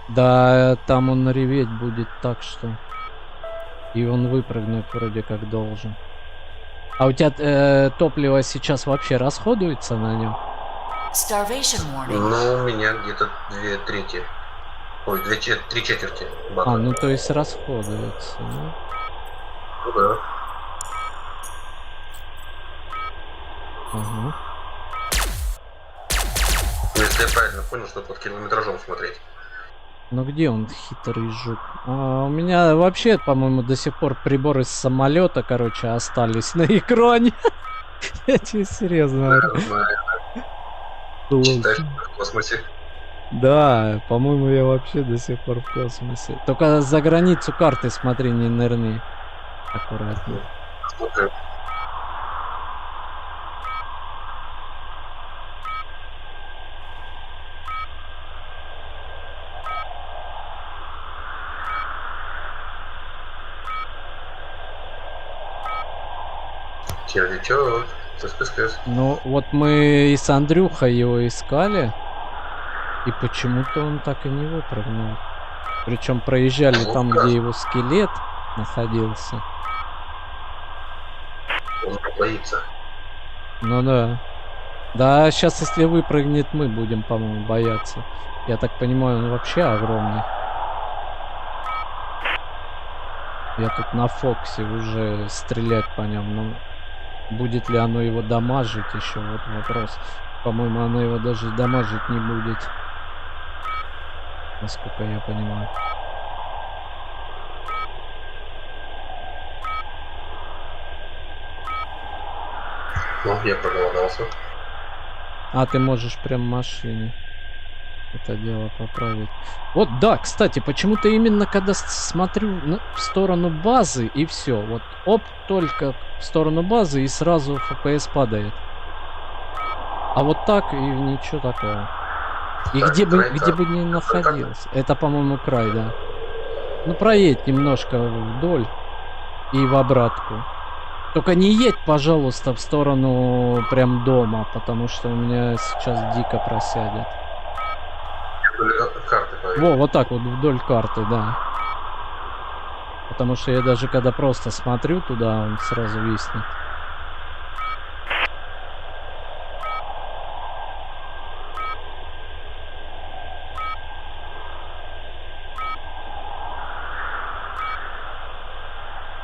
Да, там он реветь будет так, что... И он выпрыгнуть вроде как должен. А у тебя топливо сейчас вообще расходуется на нем? Starvation warning. Ну, у меня где-то 2/3. Ой, 3/4 бака. А, ну то есть расходуется, да? Ну да. Ага. Ну, если я правильно понял, что под километражом смотреть. Ну где он, хитрый жук? У меня вообще, по-моему, до сих пор приборы с самолета, короче, остались на экране. Я тебе серьезно говорю. Считаешь, что в космосе? Да, по-моему, я вообще до сих пор в космосе. Только за границу карты смотри, не нырни. Аккуратно. Смотрим. Течет. Спускайся. Ну, вот мы и с Андрюхой его искали. И почему-то он так и не выпрыгнул. Причем проезжали там, где его скелет находился. Он боится. Ну да. Да, сейчас если выпрыгнет, мы будем, по-моему, бояться. Я так понимаю, он вообще огромный. Я тут на Фоксе уже стрелять по нем, но будет ли оно его дамажить еще, вот вопрос. По-моему, оно его даже дамажить не будет. Насколько я понимаю. Ну, я проголодался. А, ты можешь прям в машине это дело поправить. Вот, да, кстати, почему-то именно когда смотрю в сторону базы и все, вот, оп, только в сторону базы и сразу FPS падает. А вот так и ничего такого. И Так, где край, бы ни находился. Это, по-моему, край, да. Ну, проедь немножко вдоль и в обратку. Только не едь, пожалуйста, в сторону прям дома, потому что у меня сейчас дико просядет. Карты поверь. Во, вот так вот вдоль карты, да. Потому что я даже когда просто смотрю туда, он сразу виснет.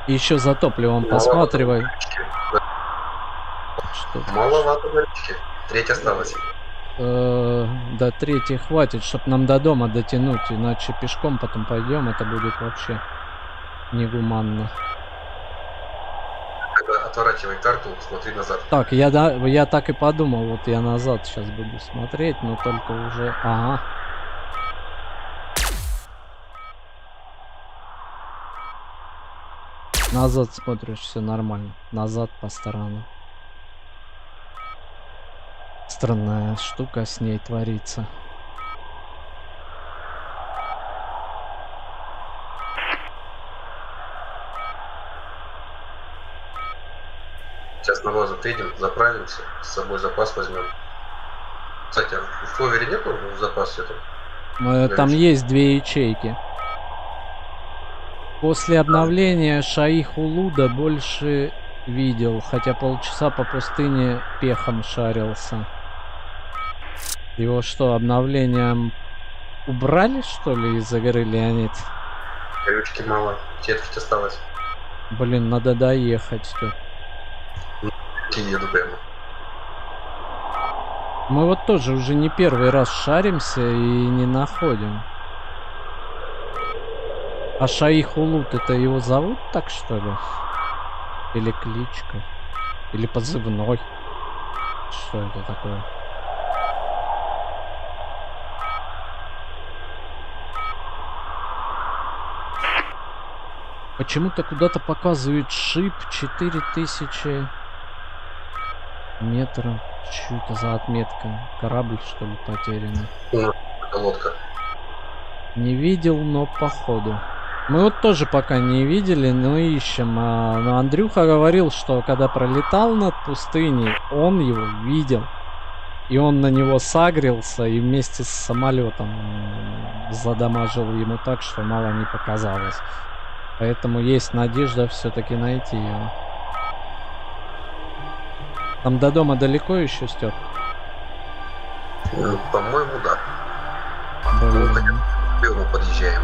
И еще за топливом посматривай. Что? Маловато горючки. Треть осталась. До третьей хватит, чтобы нам до дома дотянуть, иначе пешком потом пойдем, это будет вообще негуманно. Когда отворачивай карту, смотри назад. Так, я так и подумал, вот я назад сейчас буду смотреть, но только уже... Ага. Назад смотришь, все нормально. Назад по сторонам. Странная штука с ней творится. Сейчас на базу приедем, заправимся, с собой запас возьмем. Кстати, а в Фловере нету в запасе этого? Там есть 2 ячейки. После обновления Шаих-Улуда больше видел, хотя полчаса по пустыне пехом шарился. Его что, обновлением убрали, что ли, из игры, Леонид? Горючки мало, четверть осталось. Блин, надо доехать тут. Еду прямо. Мы вот тоже уже не первый раз шаримся и не находим. А Шаих-Улуд, это его зовут так, что ли? Или кличка? Или позывной? Что это такое? Почему-то куда-то показывает шип 4000 метров. Что это за отметка? Корабль, что ли, потерянный? Ну, это лодка. Не видел, но походу. Мы вот тоже пока не видели, но ищем. Но Андрюха говорил, что когда пролетал над пустыней, он его видел. И он на него сагрился и вместе с самолетом задамажил ему так, что мало не показалось. Поэтому есть надежда все-таки найти его. Там до дома далеко еще, Стёп? По-моему, да. Блин. К Белому подъезжаем.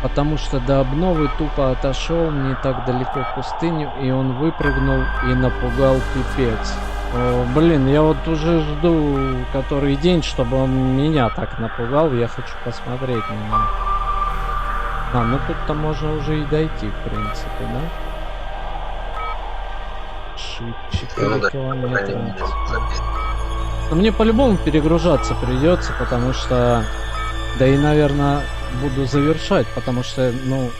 Потому что до обновы тупо отошел не так далеко в пустыню, и он выпрыгнул и напугал пипец. О, блин, я вот уже жду который день, чтобы он меня так напугал. Я хочу посмотреть на него. А, ну тут-то можно уже и дойти, в принципе, да? 4 километра. Но мне по-любому перегружаться придется, потому что... Да и, наверное, буду завершать, потому что, ну,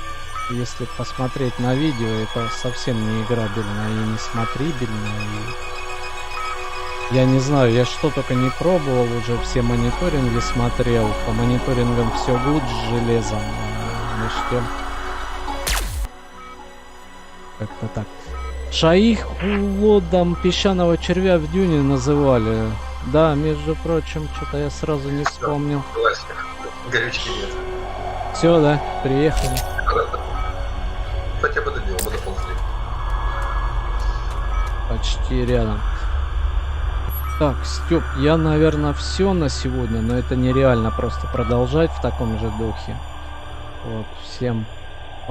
если посмотреть на видео, это совсем не играбельно и не смотрибельно. И... Я не знаю, я что только не пробовал, уже все мониторинги смотрел. По мониторингам все гуд с железом. Мы ждем. Как-то так. Шаих-Улудом песчаного червя в дюне называли. Да, между прочим, что-то я сразу не вспомнил. Горючки нет. Все, да, приехали. Хотя бы добил, мы доползли. Почти рядом. Так, Стёп, я, наверное, все на сегодня, но это нереально просто продолжать в таком же духе. Вот, всем